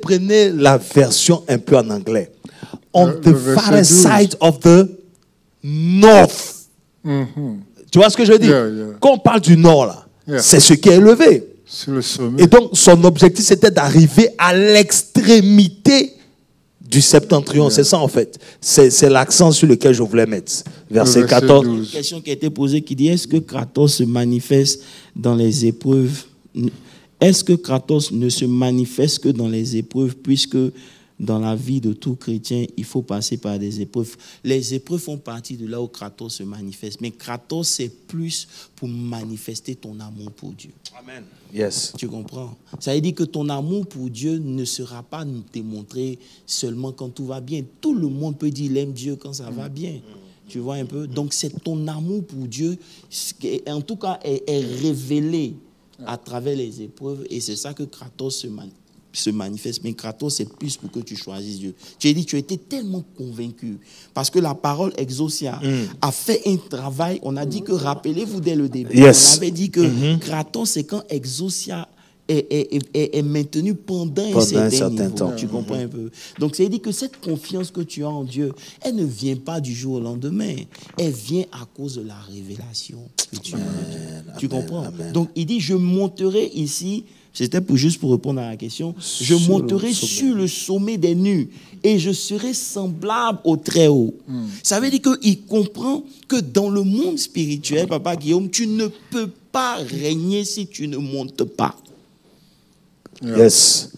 Prenez la version un peu en anglais. On the far side of the north. Tu vois ce que je veux dire? Quand on parle du nord, là, c'est ce qui est élevé. Sur le sommet. Et donc, son objectif, c'était d'arriver à l'extrémité du septentrion. C'est ça, en fait. C'est l'accent sur lequel je voulais mettre. verset 14.12. Une question qui a été posée qui dit, est-ce que Kratos se manifeste dans les épreuves? Est-ce que Kratos ne se manifeste que dans les épreuves, puisque dans la vie de tout chrétien, il faut passer par des épreuves. Les épreuves font partie de là où Kratos se manifeste. Mais Kratos, c'est plus pour manifester ton amour pour Dieu. Amen. Yes. Tu comprends? Ça veut dire que ton amour pour Dieu ne sera pas démontré seulement quand tout va bien. Tout le monde peut dire qu'il aime Dieu quand ça va bien. Tu vois un peu? Donc, c'est ton amour pour Dieu, en tout cas, est révélé à travers les épreuves. Et c'est ça que Kratos se manifeste. Mais Kratos, c'est plus pour que tu choisisses Dieu. Tu as dit, tu étais tellement convaincu. Parce que la parole Exousia a fait un travail. On a dit que, rappelez-vous dès le début, Yes. on avait dit que Kratos, c'est quand Exousia est maintenu pendant un certain temps. Tu comprends un peu? Donc, ça veut dire que cette confiance que tu as en Dieu, elle ne vient pas du jour au lendemain. Elle vient à cause de la révélation que tu as en Dieu. Tu comprends? Amen. Donc, il dit, je monterai ici, c'était juste pour répondre à la question, je monterai sur le sommet des nues et je serai semblable au Très-Haut. Ça veut dire qu'il comprend que dans le monde spirituel, Papa Guillaume, tu ne peux pas régner si tu ne montes pas. Yes.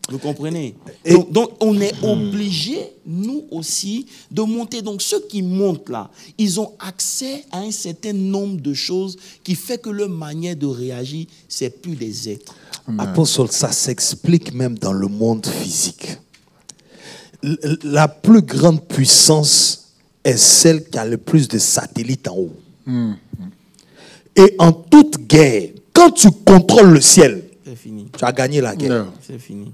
Vous comprenez? Et- Donc, on est obligé, nous aussi, de monter. Donc, ceux qui montent là, ils ont accès à un certain nombre de choses qui fait que leur manière de réagir, c'est plus des êtres. Apôtre, ça s'explique même dans le monde physique. La plus grande puissance est celle qui a le plus de satellites en haut. Et en toute guerre, quand tu contrôles le ciel, C'est fini. tu as gagné la guerre. Non. C'est fini.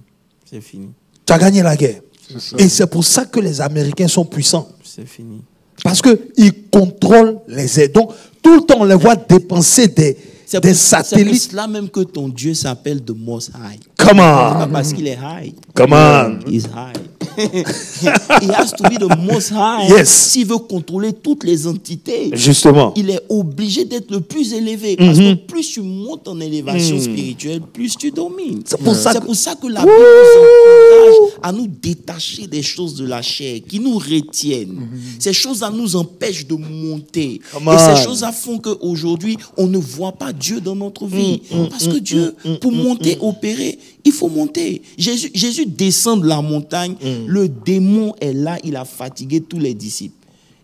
C'est fini. Tu as gagné la guerre. ça. Et c'est pour ça que les Américains sont puissants. C'est fini. Parce qu'ils contrôlent les aides. Donc, tout le temps, on les voit dépenser des C'est pour satellites. cela même que ton Dieu s'appelle The Most High. Come Pas on. parce qu'il est high. Come on. He's high. He has to be the most high. Yes. S'il veut contrôler toutes les entités, Justement. il est obligé d'être le plus élevé. Parce que plus tu montes en élévation spirituelle, plus tu domines. C'est pour ça C'est que- pour ça que la Bible nous encourage à nous détacher des choses de la chair qui nous retiennent. Ces choses-là nous empêchent de monter. Come Et on. ces choses-là font qu'aujourd'hui, on ne voit pas Dieu dans notre vie. Parce que Dieu, pour monter, opérer, il faut monter. Jésus descend de la montagne, le démon est là, il a fatigué tous les disciples.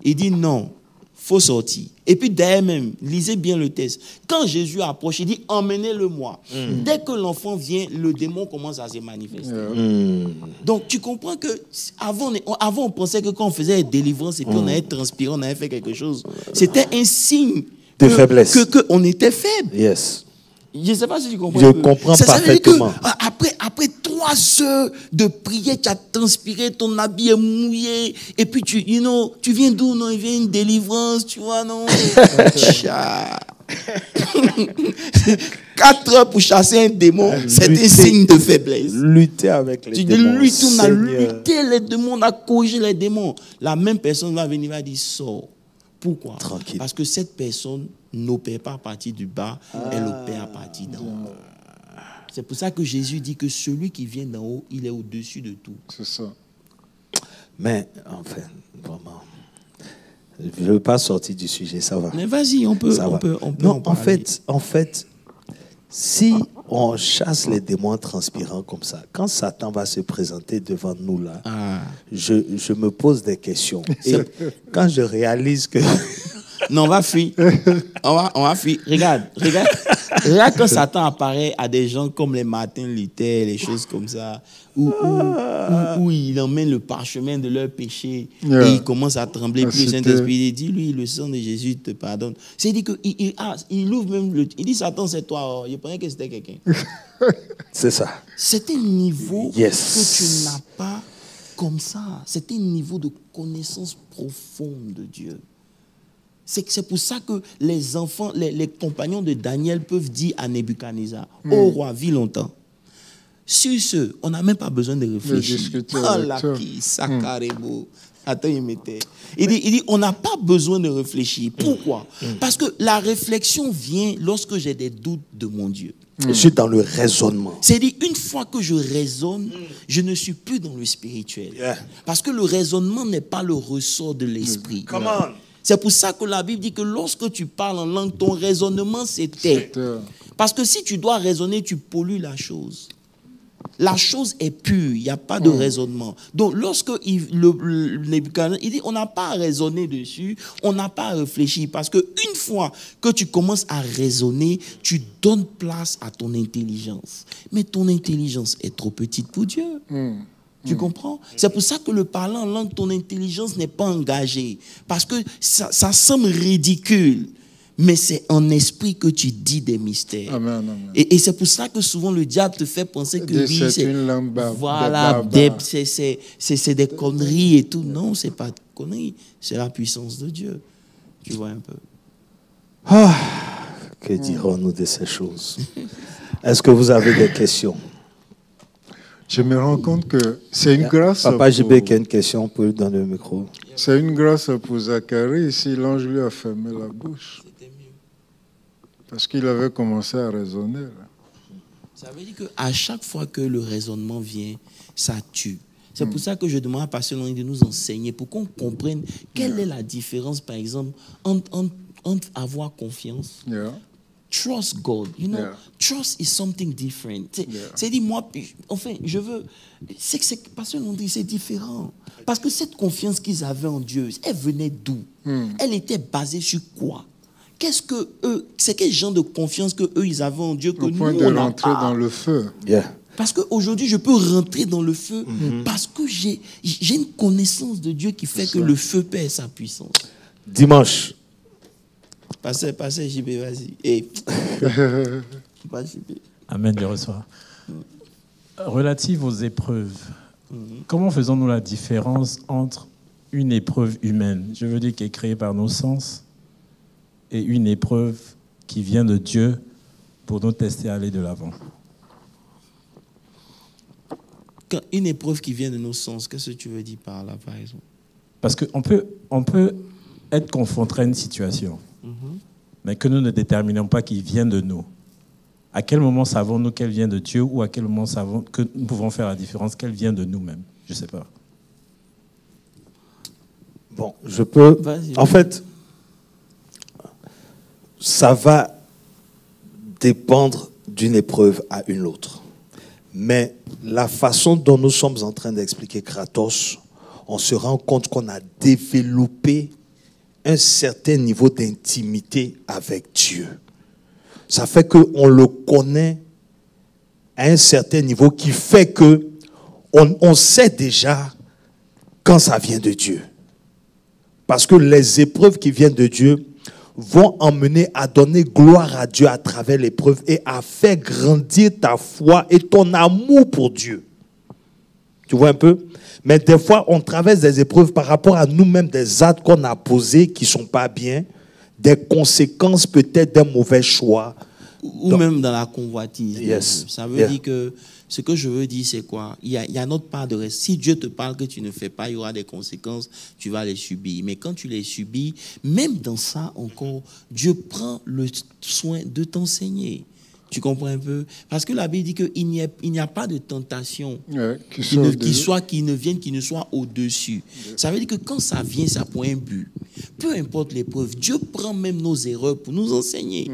Il dit non, faut sortir. Et puis derrière même, lisez bien le texte. Quand Jésus approche, il dit emmenez-le-moi. Dès que l'enfant vient, le démon commence à se manifester. Donc tu comprends que avant on pensait que quand on faisait des délivrances et puis on avait transpiré, on avait fait quelque chose, c'était un signe De faiblesse. que on était faible. Yes. Je ne sais pas si tu comprends. Je un peu. comprends Ça veut dire que, parfaitement. après 3 heures de prière, tu as transpiré, ton habit est mouillé, et puis tu viens d'où? Non, il vient une délivrance, tu vois, non? 4 heures pour chasser un démon, c'est un Lutter. signe de faiblesse. Lutter avec les Tu dis, démons. lui, on a Seigneur. lutté les démons, on a corrigé les démons. La même personne va venir, va dire, sors. Pourquoi? Tranquille. Parce que cette personne n'opère pas à partir du bas, elle opère à partir d'en haut. C'est pour ça que Jésus dit que celui qui vient d'en haut, il est au-dessus de tout. C'est ça. Mais, enfin, vraiment, je ne veux pas sortir du sujet, ça va. Mais vas-y, on peut Ça va. en Non, parler. en fait, si on chasse les démons transpirants comme ça, quand Satan va se présenter devant nous là, Ah. je me pose des questions. Et quand je réalise que... Non, on va fuir. On va fuir. Regarde quand Satan apparaît à des gens comme les Martin Luther, les choses comme ça, où il emmène le parchemin de leur péché Yeah. et il commence à trembler. Ah, Puis le c'était- Saint-Esprit dit, lui, le sang de Jésus te pardonne. C'est-à-dire qu'il ouvre même il dit, Satan, c'est toi. Oh. Je pensais que c'était quelqu'un. C'est ça. C'est un niveau Yes. que tu n'as pas comme ça. C'est un niveau de connaissance profonde de Dieu. C'est pour ça que les enfants, les compagnons de Daniel peuvent dire à Nebuchadnezzar, ô roi, vis longtemps. Sur ce, on n'a même pas besoin de réfléchir. discuter Ah, avec la toi. qui, sakarebo. Attends, il mettait. Il dit, on n'a pas besoin de réfléchir. Pourquoi? Parce que la réflexion vient lorsque j'ai des doutes de mon Dieu. Je suis dans le raisonnement. C'est-à-dire, une fois que je raisonne, je ne suis plus dans le spirituel. Yeah. Parce que le raisonnement n'est pas le ressort de l'esprit. Come on. C'est pour ça que la Bible dit que lorsque tu parles en langue, ton raisonnement s'éteint. Parce que si tu dois raisonner, tu pollues la chose. La chose est pure, il n'y a pas de raisonnement. Donc, lorsque Nebuchadnezzar, il dit, on n'a pas à raisonner dessus, on n'a pas à réfléchir. Parce qu'une fois que tu commences à raisonner, tu donnes place à ton intelligence. Mais ton intelligence est trop petite pour Dieu. Tu comprends? C'est pour ça que le parler en langue, ton intelligence n'est pas engagée. Parce que ça semble ridicule. Mais c'est en esprit que tu dis des mystères. Amen, amen. Et c'est pour ça que souvent le diable te fait penser que oui, c'est une langue voilà, c'est des conneries et tout. Non, c'est pas des conneries. C'est la puissance de Dieu. Tu vois un peu. Ah, que dirons-nous de ces choses? Est-ce que vous avez des questions? Je me rends compte que c'est une grâce. Papa JB qui a une question, pour lui donner le micro. C'est une grâce pour Zacharie si l'ange lui a fermé la bouche. Parce qu'il avait commencé à raisonner. Là. Ça veut dire qu'à chaque fois que le raisonnement vient, ça tue. C'est pour ça que je demande à Pasteur Henri de nous enseigner, pour qu'on comprenne quelle est la différence, par exemple, entre avoir confiance. Trust God, you know, trust is something different. C'est-à-dire, moi, enfin, je veux... C'est Pasteur Henri, c'est différent. Parce que cette confiance qu'ils avaient en Dieu, elle venait d'où? Elle était basée sur quoi? Qu'est-ce que eux, c'est quel genre de confiance que eux ils avaient en Dieu que nous on n'a pas? Au point de rentrer dans le feu. Parce qu'aujourd'hui je peux rentrer dans le feu parce que j'ai une connaissance de Dieu qui fait que le feu perd sa puissance. Dimanche. Passez JB, vas-y. Et... Amen, je reçois. Relative aux épreuves, comment faisons-nous la différence entre une épreuve humaine, je veux dire qui est créée par nos sens, et une épreuve qui vient de Dieu pour nous tester à aller de l'avant? Une épreuve qui vient de nos sens, qu'est-ce que tu veux dire par là, par exemple? Parce qu'on peut être confronté à une situation, mais que nous ne déterminons pas qu'il vient de nous. À quel moment savons-nous qu'elle vient de Dieu, ou à quel moment savons que nous pouvons faire la différence qu'elle vient de nous-mêmes? Je ne sais pas. Bon, je peux... En fait... Ça va dépendre d'une épreuve à une autre. Mais la façon dont nous sommes en train d'expliquer Kratos, on se rend compte qu'on a développé un certain niveau d'intimité avec Dieu. Ça fait qu'on le connaît à un certain niveau qui fait qu'on sait déjà quand ça vient de Dieu. Parce que les épreuves qui viennent de Dieu vont emmener à donner gloire à Dieu à travers l'épreuve et à faire grandir ta foi et ton amour pour Dieu. Tu vois un peu? Mais des fois, on traverse des épreuves par rapport à nous-mêmes, des actes qu'on a posés qui ne sont pas bien, des conséquences peut-être d'un mauvais choix. Ou même dans la convoitise. Yes. Ça veut dire que, ce que je veux dire, c'est quoi? Il y a notre part de reste. Si Dieu te parle que tu ne fais pas, il y aura des conséquences, tu vas les subir. Mais quand tu les subis, même dans ça encore, Dieu prend le soin de t'enseigner. Tu comprends un peu? Parce que la Bible dit qu'il n'y a pas de tentation qui ne vienne, qui ne soit au-dessus. Ça veut dire que quand ça vient, ça prend un but. Peu importe l'épreuve, Dieu prend même nos erreurs pour nous enseigner.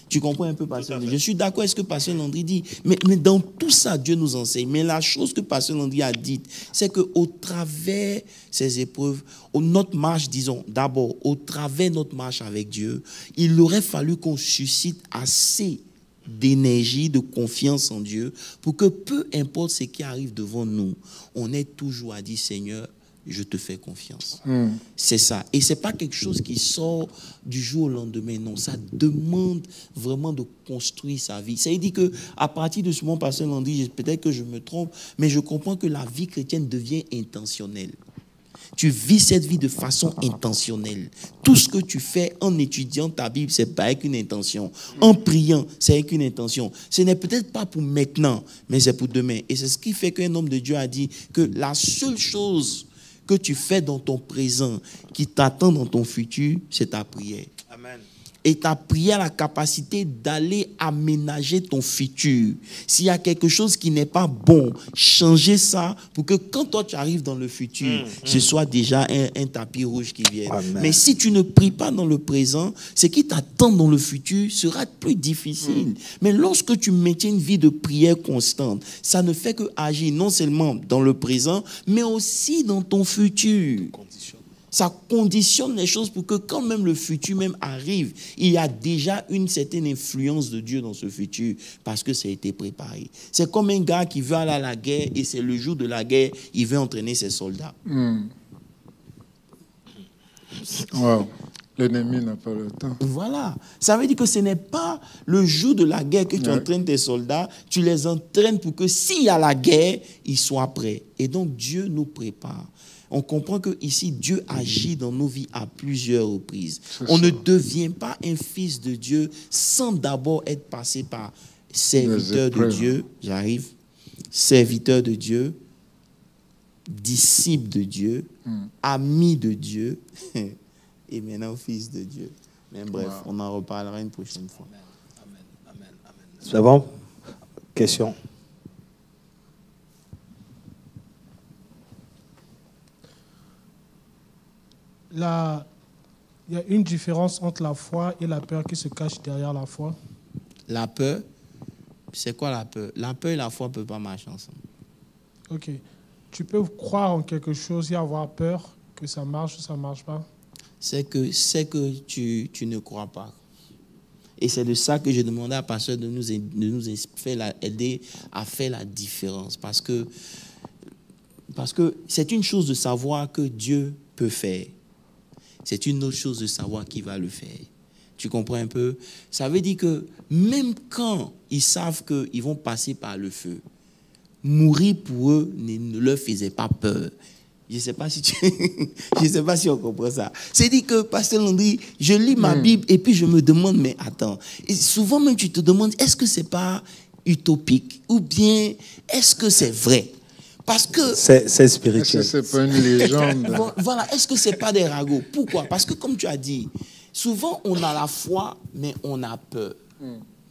Tu comprends un peu, Pasteur Landry? Je suis d'accord avec ce que Pasteur Landry dit. Mais dans tout ça, Dieu nous enseigne. Mais la chose que Pasteur Landry a dite, c'est qu'au travers ces épreuves, notre marche, disons, d'abord, au travers de notre marche avec Dieu, il aurait fallu qu'on suscite assez d'énergie, de confiance en Dieu, pour que peu importe ce qui arrive devant nous, on ait toujours à dire, Seigneur, je te fais confiance. C'est ça. Et ce n'est pas quelque chose qui sort du jour au lendemain. Non, ça demande vraiment de construire sa vie. Ça veut dire qu'à partir de ce moment, Pasteur Landry, peut-être que je me trompe, mais je comprends que la vie chrétienne devient intentionnelle. Tu vis cette vie de façon intentionnelle. Tout ce que tu fais en étudiant ta Bible, c'est pas avec une intention. En priant, c'est avec une intention. Ce n'est peut-être pas pour maintenant, mais c'est pour demain. Et c'est ce qui fait qu'un homme de Dieu a dit que la seule chose que tu fais dans ton présent, qui t'attend dans ton futur, c'est ta prière. Amen. Et ta prière a la capacité d'aller aménager ton futur. S'il y a quelque chose qui n'est pas bon, changer ça pour que quand toi tu arrives dans le futur, ce soit déjà un tapis rouge qui vienne. Amen. Mais si tu ne pries pas dans le présent, ce qui t'attend dans le futur sera plus difficile. Mais lorsque tu maintiens une vie de prière constante, ça ne fait que agir non seulement dans le présent, mais aussi dans ton futur. Ça conditionne les choses pour que quand même le futur même arrive, il y a déjà une certaine influence de Dieu dans ce futur parce que ça a été préparé. C'est comme un gars qui veut aller à la guerre et c'est le jour de la guerre, il veut entraîner ses soldats. Wow. L'ennemi n'a pas le temps. Voilà. Ça veut dire que ce n'est pas le jour de la guerre que tu entraînes tes soldats, tu les entraînes pour que s'il y a la guerre, ils soient prêts. Et donc Dieu nous prépare. On comprend que ici Dieu agit dans nos vies à plusieurs reprises. On ne devient pas un fils de Dieu sans d'abord être passé par serviteur de Dieu. J'arrive. Serviteur de Dieu, disciple de Dieu, ami de Dieu et maintenant fils de Dieu. Mais bref, on en reparlera une prochaine fois. Amen. C'est bon? Question? Il y a une différence entre la foi et la peur qui se cache derrière la foi. La peur, c'est quoi la peur? La peur et la foi ne peuvent pas marcher ensemble. Ok. Tu peux croire en quelque chose et avoir peur que ça marche ou ça ne marche pas? C'est que tu ne crois pas. Et c'est de ça que j'ai demandé à Pasteur de nous aider à faire la différence. Parce que c'est une chose de savoir que Dieu peut faire. C'est une autre chose de savoir qui va le faire. Tu comprends un peu? Ça veut dire que même quand ils savent qu'ils vont passer par le feu, mourir pour eux ne leur faisait pas peur. Je ne sais pas si on comprend ça. C'est-à-dire que, Pasteur Landry, je lis ma Bible et puis je me demande, mais attends, et souvent même tu te demandes, est-ce que ce n'est pas utopique ou bien est-ce que c'est vrai? Parce que c'est spirituel. Est-ce que c'est pas une légende? Voilà, est-ce que c'est pas des ragots? Pourquoi? Parce que comme tu as dit, souvent on a la foi, mais on a peur.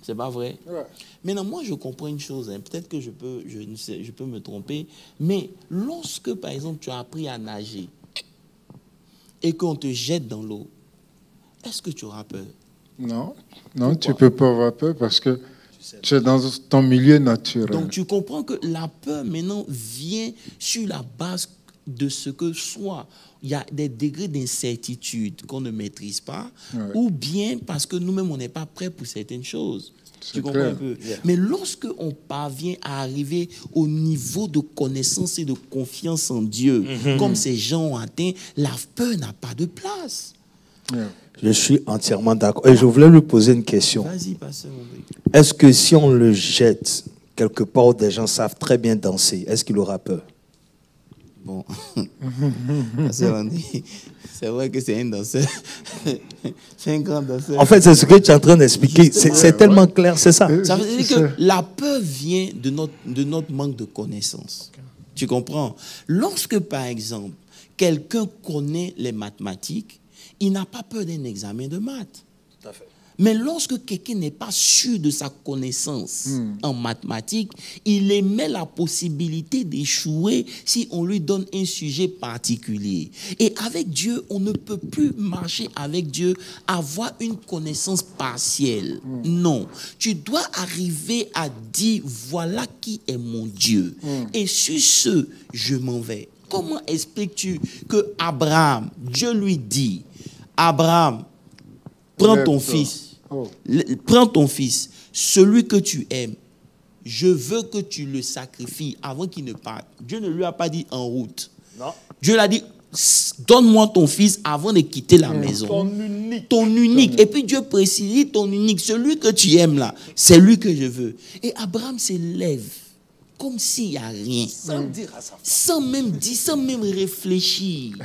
C'est pas vrai? Ouais. Maintenant, moi je comprends une chose. Peut-être que je peux me tromper, mais lorsque par exemple tu as appris à nager et qu'on te jette dans l'eau, est-ce que tu auras peur? Non, tu ne peux pas avoir peur parce que tu es dans ton milieu naturel. Donc, tu comprends que la peur, maintenant, vient sur la base de ce que soit il y a des degrés d'incertitude qu'on ne maîtrise pas, ou bien parce que nous-mêmes, on n'est pas prêts pour certaines choses. Tu comprends un peu? Mais lorsque on parvient à arriver au niveau de connaissance et de confiance en Dieu, comme ces gens ont atteint, la peur n'a pas de place. Je suis entièrement d'accord. Et je voulais lui poser une question. Vas-y, Pasteur André. Est-ce que si on le jette quelque part où des gens savent très bien danser, est-ce qu'il aura peur? Bon, Pasteur André, c'est vrai que c'est un danseur. C'est un grand danseur. En fait, c'est ce que tu es en train d'expliquer. C'est tellement clair, c'est ça. Ça veut dire que la peur vient de notre manque de connaissance. Tu comprends? Lorsque, par exemple, quelqu'un connaît les mathématiques, il n'a pas peur d'un examen de maths. Tout à fait. Mais lorsque quelqu'un n'est pas sûr de sa connaissance en mathématiques, il émet la possibilité d'échouer si on lui donne un sujet particulier. Et avec Dieu, on ne peut plus marcher avec Dieu, avoir une connaissance partielle. Non. Tu dois arriver à dire, voilà qui est mon Dieu. Et sur ce, je m'en vais. Comment expliques-tu que Abraham, Dieu lui dit, Abraham, prends ton fils. Prends ton fils, celui que tu aimes. Je veux que tu le sacrifies avant qu'il ne parte. Dieu ne lui a pas dit en route. Non. Dieu l'a dit, donne-moi ton fils avant de quitter la maison. Ton unique. Et puis Dieu précise, ton unique, celui que tu aimes là, c'est lui que je veux. Et Abraham s'élève comme s'il n'y a rien. Sans même réfléchir.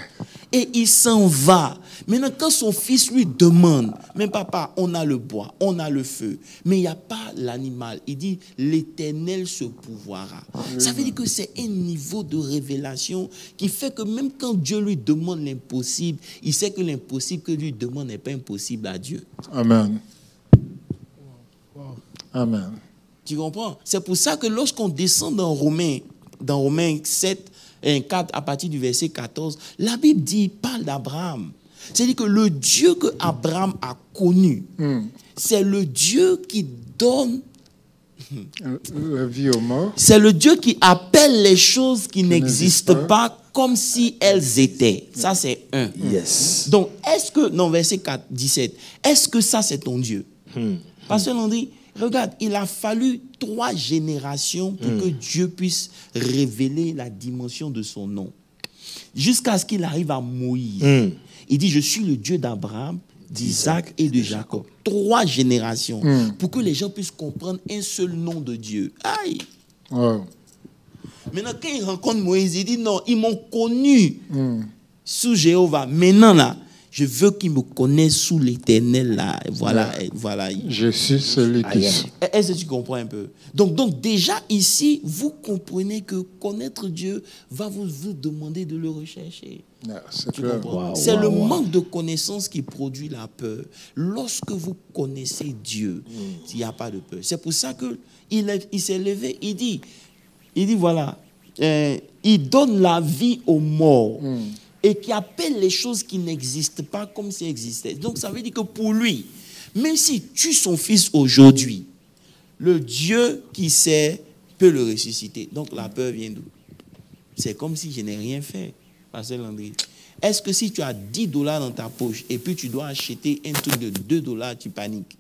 Et il s'en va. Maintenant, quand son fils lui demande, mais papa, on a le bois, on a le feu, mais il n'y a pas l'animal. Il dit, l'Éternel se pourvoira. Ça veut dire que c'est un niveau de révélation qui fait que même quand Dieu lui demande l'impossible, il sait que l'impossible que lui demande n'est pas impossible à Dieu. Amen. Amen. Tu comprends? C'est pour ça que lorsqu'on descend dans Romains 7, 4, à partir du verset 14, la Bible parle d'Abraham. C'est-à-dire que le Dieu que Abraham a connu, c'est le Dieu qui donne la vie aux morts. C'est le Dieu qui appelle les choses qui n'existent pas comme si elles étaient. Ça, c'est un. Yes. Donc, est-ce que, non, verset 4, 17, est-ce que ça, c'est ton Dieu? Parce que l'on dit, regarde, il a fallu 3 générations pour que Dieu puisse révéler la dimension de son nom. Jusqu'à ce qu'il arrive à Moïse. Il dit, je suis le Dieu d'Abraham, d'Isaac et de Jacob. 3 générations pour que les gens puissent comprendre un seul nom de Dieu. Aïe! Wow. Maintenant, quand il rencontre Moïse, il dit, non, ils m'ont connu sous Jéhovah. Maintenant, là, je veux qu'ils me connaissent sous l'Éternel, là. Voilà, voilà. Je suis celui qui... Est-ce que tu comprends un peu? Donc déjà, ici, vous comprenez que connaître Dieu va vous demander de le rechercher. C'est Tu clair. comprends? C'est le manque de connaissance qui produit la peur. Lorsque vous connaissez Dieu, il n'y a pas de peur. C'est pour ça qu'il s'est levé, il dit voilà, il donne la vie aux morts. Et qui appelle les choses qui n'existent pas comme si elles existaient. Donc ça veut dire que pour lui, même s'il tue son fils aujourd'hui, le Dieu qui sait peut le ressusciter. Donc la peur vient d'où? C'est comme si je n'ai rien fait, Pasteur Landry. Est-ce que si tu as $10 dans ta poche et puis tu dois acheter un truc de $2, tu paniques?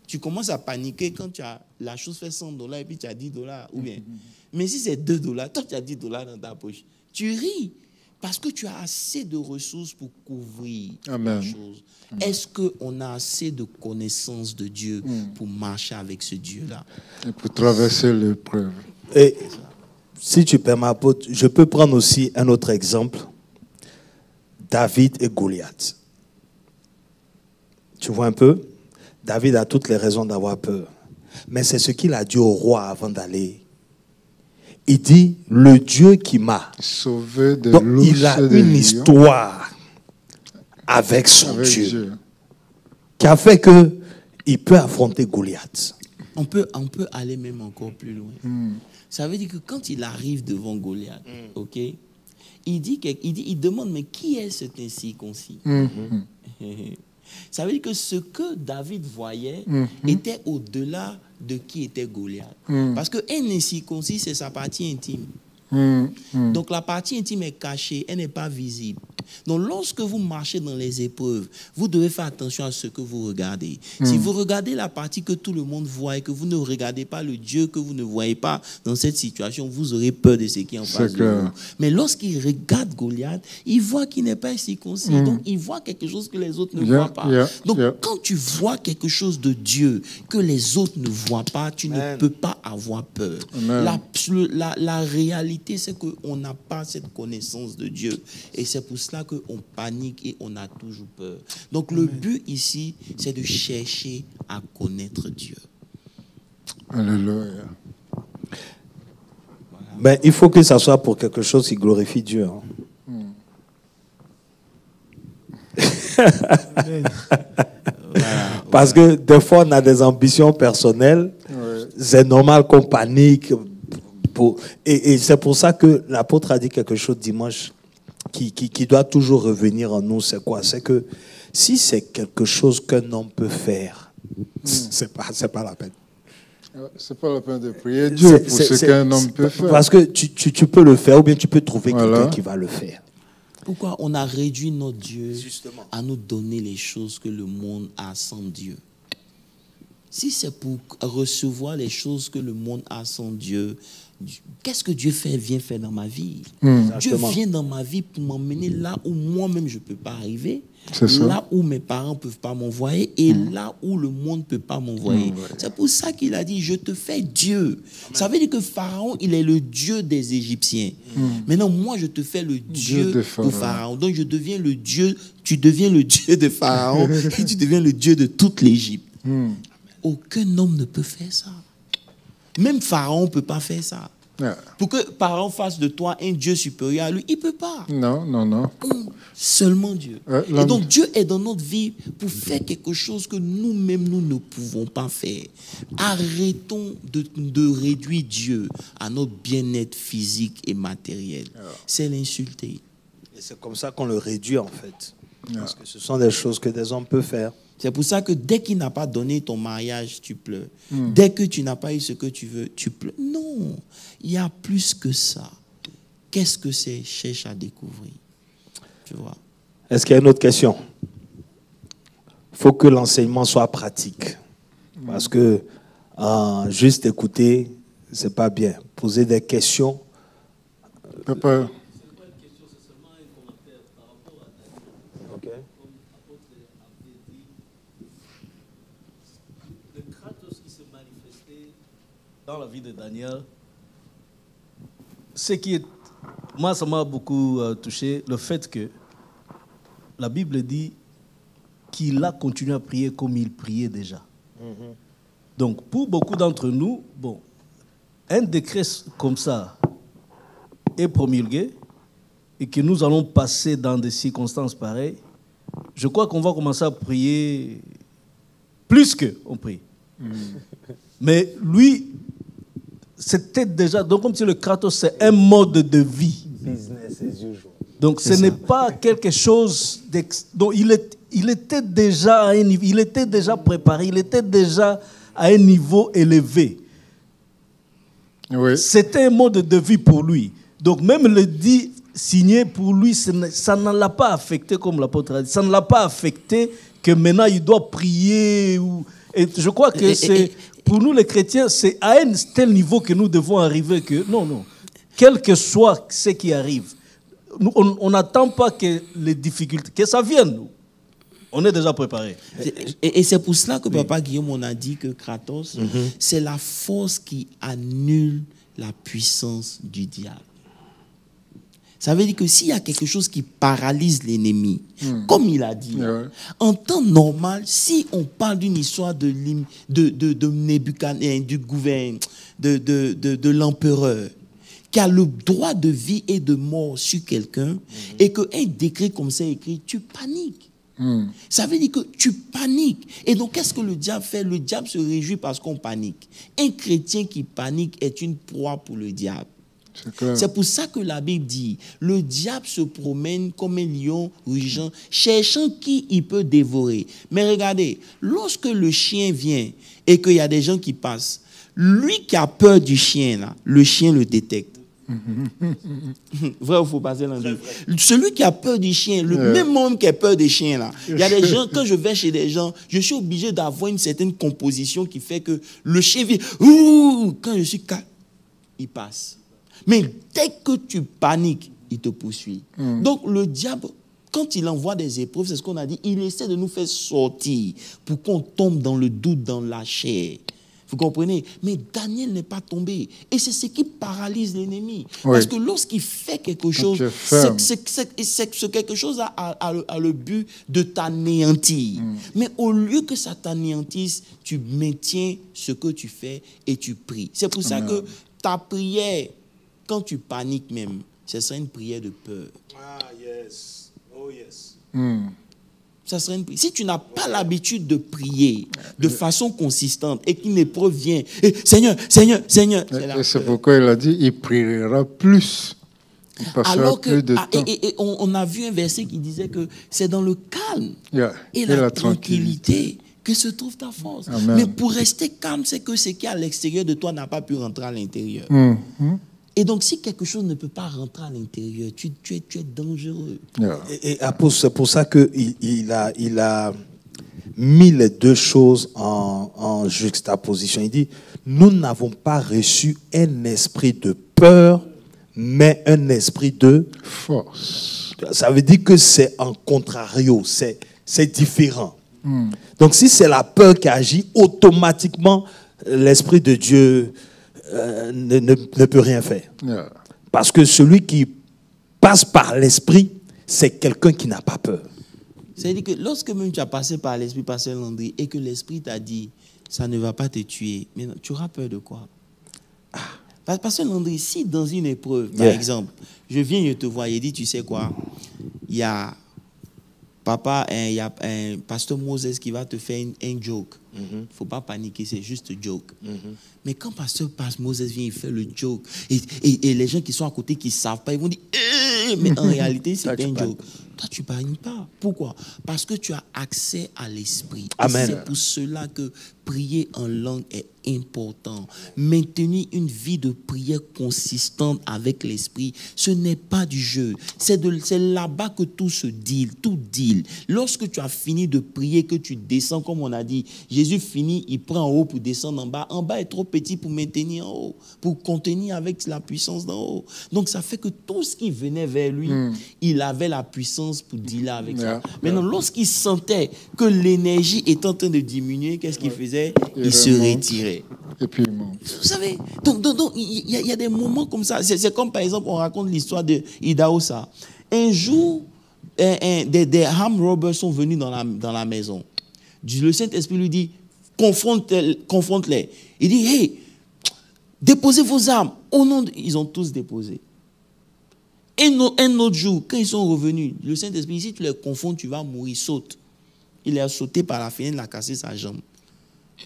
Tu commences à paniquer quand la chose fait $100 et puis tu as $10 ou bien. Mais si c'est $2, toi tu as $10 dans ta poche, tu ris. Parce que tu as assez de ressources pour couvrir les choses. Est-ce qu'on a assez de connaissances de Dieu pour marcher avec ce Dieu-là? Et pour traverser l'épreuve. Et si tu permets, apôtre, je peux prendre aussi un autre exemple. David et Goliath. Tu vois un peu? David a toutes les raisons d'avoir peur. Mais c'est ce qu'il a dit au roi avant d'aller. Il dit, le Dieu qui m'a sauvé de donc, l'ours. Il a une histoire avec son Dieu qui a fait qu'il peut affronter Goliath. On peut aller même encore plus loin. Ça veut dire que quand il arrive devant Goliath, ok, il demande, mais qui est cet incirconcis? Ça veut dire que ce que David voyait était au-delà de qui était Goliath. Parce qu'un incirconcis, c'est sa partie intime. Donc la partie intime est cachée, elle n'est pas visible. Donc lorsque vous marchez dans les épreuves, vous devez faire attention à ce que vous regardez. Si vous regardez la partie que tout le monde voit et que vous ne regardez pas le Dieu que vous ne voyez pas dans cette situation, vous aurez peur de ce qui est en face de vous. Mais lorsqu'il regarde Goliath, il voit qu'il n'est pas circoncis. Donc il voit quelque chose que les autres ne voient pas. Donc quand tu vois quelque chose de Dieu que les autres ne voient pas, tu ne peux pas avoir peur. La réalité, c'est qu'on n'a pas cette connaissance de Dieu. Et c'est pour cela qu'on panique et on a toujours peur. Donc le but ici, c'est de chercher à connaître Dieu. Alléluia. Mais il faut que ça soit pour quelque chose qui glorifie Dieu. Parce que des fois, on a des ambitions personnelles. C'est normal qu'on panique. Et c'est pour ça que l'apôtre a dit quelque chose dimanche qui doit toujours revenir en nous. C'est quoi? C'est que si c'est quelque chose qu'un homme peut faire, c'est pas la peine. C'est pas la peine de prier Dieu pour ce qu'un homme peut faire. Parce que tu peux le faire ou bien tu peux trouver quelqu'un qui va le faire. Pourquoi on a réduit notre Dieu à nous donner les choses que le monde a sans Dieu? Si c'est pour recevoir les choses que le monde a sans Dieu, qu'est-ce que Dieu vient faire dans ma vie? Exactement. Dieu vient dans ma vie pour m'emmener là où moi-même je ne peux pas arriver, C'est là où mes parents ne peuvent pas m'envoyer et là où le monde ne peut pas m'envoyer. C'est pour ça qu'il a dit, je te fais Dieu. Ça veut dire que Pharaon, il est le Dieu des Égyptiens. Maintenant, moi, je te fais le Dieu de Pharaon. Donc, je deviens le Dieu, tu deviens le Dieu de Pharaon et tu deviens le Dieu de toute l'Égypte. Aucun homme ne peut faire ça. Même Pharaon ne peut pas faire ça. Pour que Pharaon fasse de toi un Dieu supérieur à lui, il ne peut pas. Non. Seulement Dieu. Et donc Dieu est dans notre vie pour faire quelque chose que nous-mêmes, nous ne pouvons pas faire. Arrêtons de réduire Dieu à notre bien-être physique et matériel. C'est l'insulter. Et c'est comme ça qu'on le réduit en fait. Parce que ce sont des choses que des hommes peuvent faire. C'est pour ça que dès qu'il n'a pas donné ton mariage, tu pleures. Dès que tu n'as pas eu ce que tu veux, tu pleures. Non, il y a plus que ça. Qu'est-ce que c'est? Cherche à découvrir. Tu vois. Est-ce qu'il y a une autre question? Il faut que l'enseignement soit pratique. Parce que juste écouter, c'est pas bien. Poser des questions. Papa. Dans la vie de Daniel, moi, ça m'a beaucoup touché, le fait que la Bible dit qu'il a continué à prier comme il priait déjà. Donc, pour beaucoup d'entre nous, un décret comme ça est promulgué et que nous allons passer dans des circonstances pareilles, je crois qu'on va commencer à prier plus qu'on prie. Mais lui, c'était déjà, donc comme si le Kratos, c'est un mode de vie. Business as usual. Donc ce n'est pas quelque chose dont il était déjà à un niveau, il était déjà préparé, il était déjà à un niveau élevé. Oui. C'était un mode de vie pour lui. Donc même le dit signé pour lui, ça ne l'a pas affecté comme l'apôtre a dit. Ça ne l'a pas affecté que maintenant il doit prier. Et je crois que c'est... Pour nous, les chrétiens, c'est à un tel niveau que nous devons arriver que, non, quel que soit ce qui arrive, on n'attend pas que les difficultés, que ça vienne, nous. On est déjà préparés. Et c'est pour cela que Papa Guillaume, on a dit que Kratos, c'est la force qui annule la puissance du diable. Ça veut dire que s'il y a quelque chose qui paralyse l'ennemi, comme il a dit, en temps normal, si on parle d'une histoire de Nebuchadnezzar, du gouverneur, de l'empereur, qui a le droit de vie et de mort sur quelqu'un, et qu'un décret comme ça est écrit, tu paniques. Ça veut dire que tu paniques. Et donc, qu'est-ce que le diable fait? Le diable se réjouit parce qu'on panique. Un chrétien qui panique est une proie pour le diable. C'est pour ça que la Bible dit, le diable se promène comme un lion rugitant, cherchant qui il peut dévorer. Mais regardez, lorsque le chien vient et qu'il y a des gens qui passent, lui qui a peur du chien, là, le chien le détecte. Vrai ou faux, passer l'anglais? Celui qui a peur du chien, le même homme qui a peur des chiens, là. Il y a des gens, quand je vais chez des gens, je suis obligé d'avoir une certaine composition qui fait que le chien vient, quand je suis calme, il passe. Mais dès que tu paniques, il te poursuit. Donc le diable, quand il envoie des épreuves, c'est ce qu'on a dit, il essaie de nous faire sortir pour qu'on tombe dans le doute, dans la chair. Vous comprenez? Mais Daniel n'est pas tombé. Et c'est ce qui paralyse l'ennemi. Parce que lorsqu'il fait quelque chose, c'est quelque chose a le but de t'anéantir. Mais au lieu que ça t'anéantisse, tu maintiens ce que tu fais et tu pries. C'est pour ça que ta prière, quand tu paniques même, ce serait une prière de peur. Ah, yes. Oh, yes. Ça serait une prière. Si tu n'as pas l'habitude de prier de façon consistante et qu'une épreuve vient, et Seigneur. Et c'est pourquoi il a dit, il priera plus. Il passera plus de temps. Et on a vu un verset qui disait que c'est dans le calme et la tranquillité que se trouve ta force. Amen. Mais pour rester calme, c'est que ce qui est à l'extérieur de toi n'a pas pu rentrer à l'intérieur. Et donc, si quelque chose ne peut pas rentrer à l'intérieur, tu es dangereux. Et apôtre, c'est pour ça qu'il a mis les deux choses en juxtaposition. Il dit, nous n'avons pas reçu un esprit de peur, mais un esprit de Force. Ça veut dire que c'est en contrario, c'est différent. Donc si c'est la peur qui agit, automatiquement, l'Esprit de Dieu ne peut rien faire. Yeah. Parce que celui qui passe par l'Esprit, c'est quelqu'un qui n'a pas peur. C'est-à-dire que lorsque même tu as passé par l'Esprit, Pasteur Landry, et que l'Esprit t'a dit, ça ne va pas te tuer, mais non, tu auras peur de quoi? Pasteur Landry, si dans une épreuve, par exemple, je viens, je te vois, il dit, tu sais quoi, il y a un pasteur Moses qui va te faire un joke. Il ne faut pas paniquer, c'est juste joke. Mais quand pasteur Moses vient, il fait le joke, et les gens qui sont à côté qui ne savent pas, ils vont dire, mais en réalité, c'est un joke. Toi, tu ne paniques pas. Pourquoi? Parce que tu as accès à l'esprit. C'est pour cela que prier en langue est important. Maintenir une vie de prière consistante avec l'esprit, ce n'est pas du jeu. C'est là-bas que tout se deal, tout deal. Lorsque tu as fini de prier, que tu descends, comme on a dit, Jésus finit, il prend en haut pour descendre en bas. En bas est trop petit pour maintenir en haut, pour contenir avec la puissance d'en haut. Donc ça fait que tout ce qui venait vers lui, il avait la puissance pour dealer avec ça. Maintenant, lorsqu'il sentait que l'énergie est en train de diminuer, qu'est-ce qu'il faisait? Il se retirait. Et puis il monte. Vous savez, donc il y a des moments comme ça. C'est comme par exemple, on raconte l'histoire de Idaosa. Un jour, des armed robbers sont venus dans la maison. Le Saint-Esprit lui dit, confronte-les. Il dit, hey, déposez vos armes. Ils ont tous déposé. Un autre jour, quand ils sont revenus, le Saint-Esprit, si tu les confonds, tu vas mourir, saute. Il a sauté par la fenêtre, il a cassé sa jambe.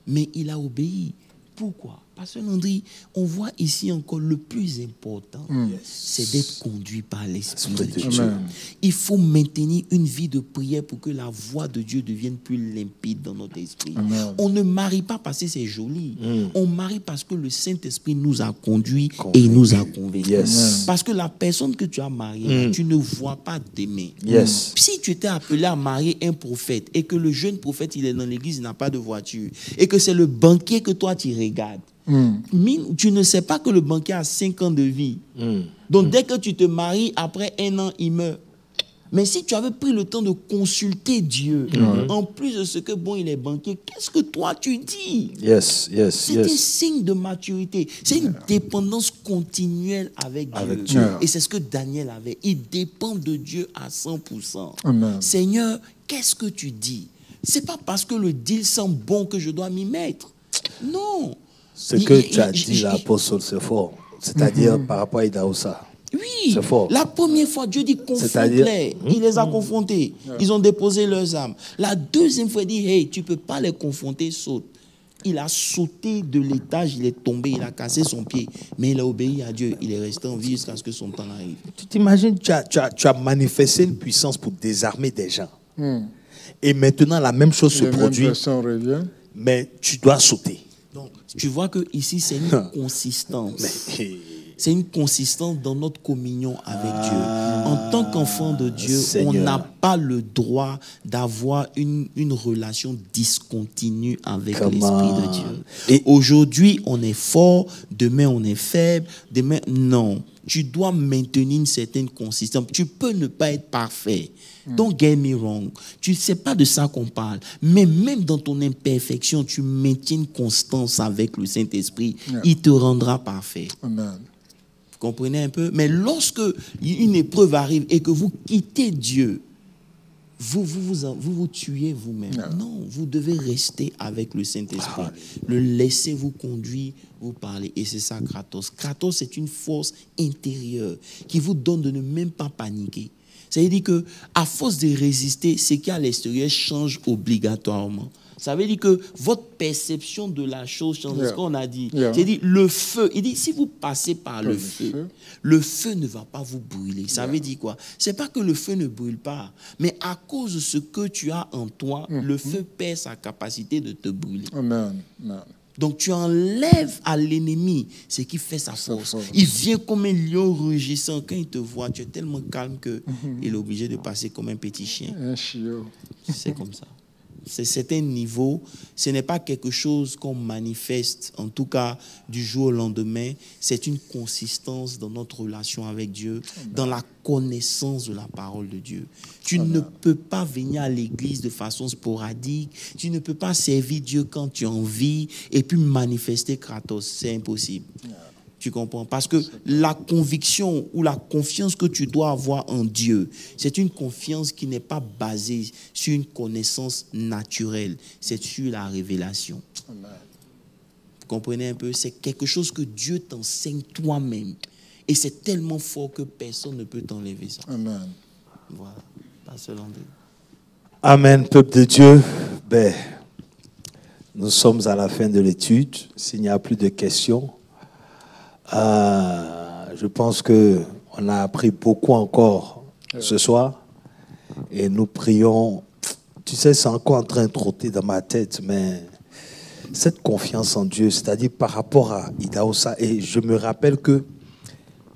Mais il a obéi. Pourquoi? Parce que Landry, on voit ici encore le plus important, c'est d'être conduit par l'Esprit de Dieu. Il faut maintenir une vie de prière pour que la voix de Dieu devienne plus limpide dans notre esprit. On ne marie pas parce que c'est joli. On marie parce que le Saint-Esprit nous a conduits et nous a convaincus. Parce que la personne que tu as mariée, tu ne vois pas demain. Si tu étais appelé à marier un prophète et que le jeune prophète, il est dans l'église, il n'a pas de voiture, et que c'est le banquier que toi tu regardes, tu ne sais pas que le banquier a 5 ans de vie. Donc dès que tu te maries, après 1 an, il meurt. Mais si tu avais pris le temps de consulter Dieu, en plus de ce que, bon, il est banquier, qu'est-ce que toi tu dis? C'est un signe de maturité. C'est une dépendance continuelle avec Dieu. Et c'est ce que Daniel avait. Il dépend de Dieu à 100%. Seigneur, qu'est-ce que tu dis? C'est pas parce que le deal semble bon que je dois m'y mettre. Non. Ce que tu as dit, l'apôtre, c'est fort. C'est-à-dire par rapport à Idaosa. Oui, la première fois, Dieu dit confronte-les. Il les a confrontés. Ils ont déposé leurs armes. La deuxième fois, il dit, hey, tu ne peux pas les confronter, saute. Il a sauté de l'étage, il est tombé, il a cassé son pied. Mais il a obéi à Dieu. Il est resté en vie jusqu'à ce que son temps arrive. Tu t'imagines, tu as manifesté une puissance pour désarmer des gens. Et maintenant, la même chose se produit. Mais tu dois sauter. Donc, tu vois que ici c'est une consistance. C'est une consistance dans notre communion avec Dieu. En tant qu'enfant de Dieu, on n'a pas le droit d'avoir une relation discontinue avec l'Esprit de Dieu. Et aujourd'hui, on est fort, demain on est faible, demain non. Tu dois maintenir une certaine consistance. Tu peux ne pas être parfait. Don't get me wrong. Tu ne sais pas de ça qu'on parle. Mais même dans ton imperfection, tu maintiens une constance avec le Saint-Esprit. Il te rendra parfait. Amen. Vous comprenez un peu? Mais lorsque une épreuve arrive et que vous quittez Dieu, vous tuez vous-même. Non, vous devez rester avec le Saint-Esprit. Le laisser vous conduire, vous parler. Et c'est ça, Kratos. Kratos, c'est une force intérieure qui vous donne de ne même pas paniquer. C'est-à-dire qu'à force de résister, ce qui est à l'extérieur change obligatoirement. Ça veut dire que votre perception de la chose change. C'est ce qu'on a dit. C'est-à-dire le feu. Il dit, si vous passez par le feu ne va pas vous brûler. Ça veut dire quoi? C'est pas que le feu ne brûle pas, mais à cause de ce que tu as en toi, le feu perd sa capacité de te brûler. Amen. Donc tu enlèves à l'ennemi ce qui fait sa force. Il vient comme un lion rugissant. Quand il te voit, tu es tellement calme qu'il est obligé de passer comme un petit chien. Un chiot. C'est comme ça. C'est un niveau, ce n'est pas quelque chose qu'on manifeste, en tout cas du jour au lendemain. C'est une consistance dans notre relation avec Dieu, dans la connaissance de la parole de Dieu. Tu ne peux pas venir à l'église de façon sporadique, tu ne peux pas servir Dieu quand tu as envie et puis manifester Kratos. C'est impossible. Tu comprends? Parce que la conviction ou la confiance que tu dois avoir en Dieu, c'est une confiance qui n'est pas basée sur une connaissance naturelle, c'est sur la révélation. Amen. Vous comprenez un peu? C'est quelque chose que Dieu t'enseigne toi-même. Et c'est tellement fort que personne ne peut t'enlever ça. Amen. Voilà. Pasteur Landry. Amen, peuple de Dieu. Ben, nous sommes à la fin de l'étude. S'il n'y a plus de questions, je pense qu'on a appris beaucoup encore ce soir. Et nous prions. Tu sais, c'est encore en train de trotter dans ma tête, mais cette confiance en Dieu, c'est-à-dire par rapport à Idaosa, et je me rappelle que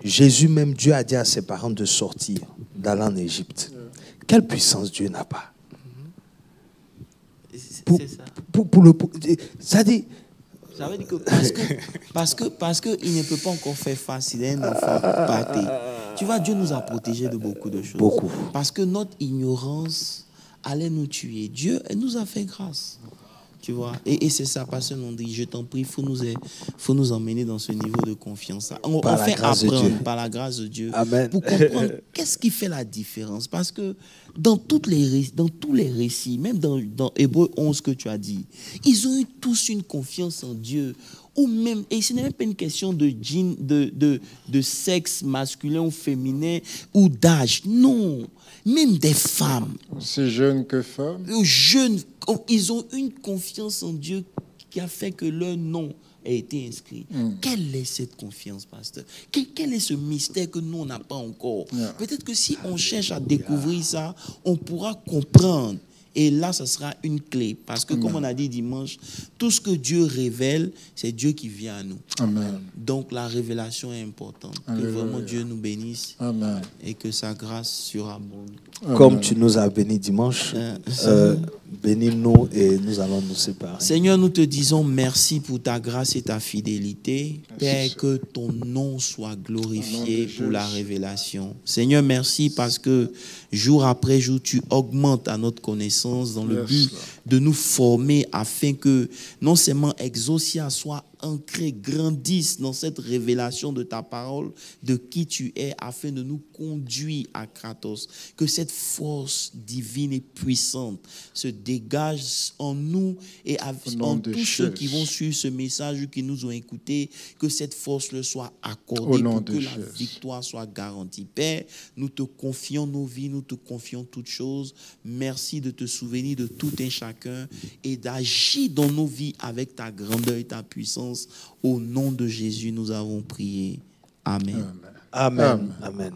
Jésus, même Dieu a dit à ses parents de sortir, d'aller en Égypte. Quelle puissance Dieu n'a pas? C'est ça. Ça dit... Ça veut dire que parce que il ne peut pas encore faire face, il est un enfant pâté. Tu vois, Dieu nous a protégés de beaucoup de choses. Beaucoup. Parce que notre ignorance allait nous tuer. Dieu nous a fait grâce. Tu vois, et c'est ça, Pasteur Landry, je t'en prie, il faut nous emmener dans ce niveau de confiance. On fait apprendre par la grâce de Dieu. Amen. Pour comprendre qu'est-ce qui fait la différence. Parce que dans tous les récits, même dans Hébreux 11 que tu as dit, ils ont eu tous une confiance en Dieu. Ou même, et ce n'est même pas une question de sexe masculin ou féminin ou d'âge. Non, même des femmes. Aussi jeunes que femmes. Jeunes, ils ont une confiance en Dieu qui a fait que leur nom a été inscrit. Quelle est cette confiance, pasteur? Quel est ce mystère que nous, on n'a pas encore? Peut-être que si on cherche à découvrir ça, on pourra comprendre. Et là, ça sera une clé. Parce que, comme on a dit dimanche, tout ce que Dieu révèle, c'est Dieu qui vient à nous. Amen. Donc, la révélation est importante. Alléluia. Que vraiment Dieu nous bénisse. Amen. Et que sa grâce surabonde. Comme tu nous as bénis dimanche, bénis-nous et nous allons nous séparer. Seigneur, nous te disons merci pour ta grâce et ta fidélité. Père, que ton nom soit glorifié pour la révélation. Seigneur, merci parce que jour après jour, tu augmentes à notre connaissance dans le but de nous former afin que non seulement Exousia soit ancré, grandisse dans cette révélation de ta parole, de qui tu es, afin de nous conduire à Kratos. Que cette force divine et puissante se dégage en nous et en tous ceux qui vont suivre ce message ou qui nous ont écoutés, que cette force leur soit accordée pour que la victoire soit garantie. Père, nous te confions nos vies, nous te confions toutes choses. Merci de te souvenir de tout un chacun et d'agir dans nos vies avec ta grandeur et ta puissance. Au nom de Jésus, nous avons prié. Amen. Amen. Amen. Amen.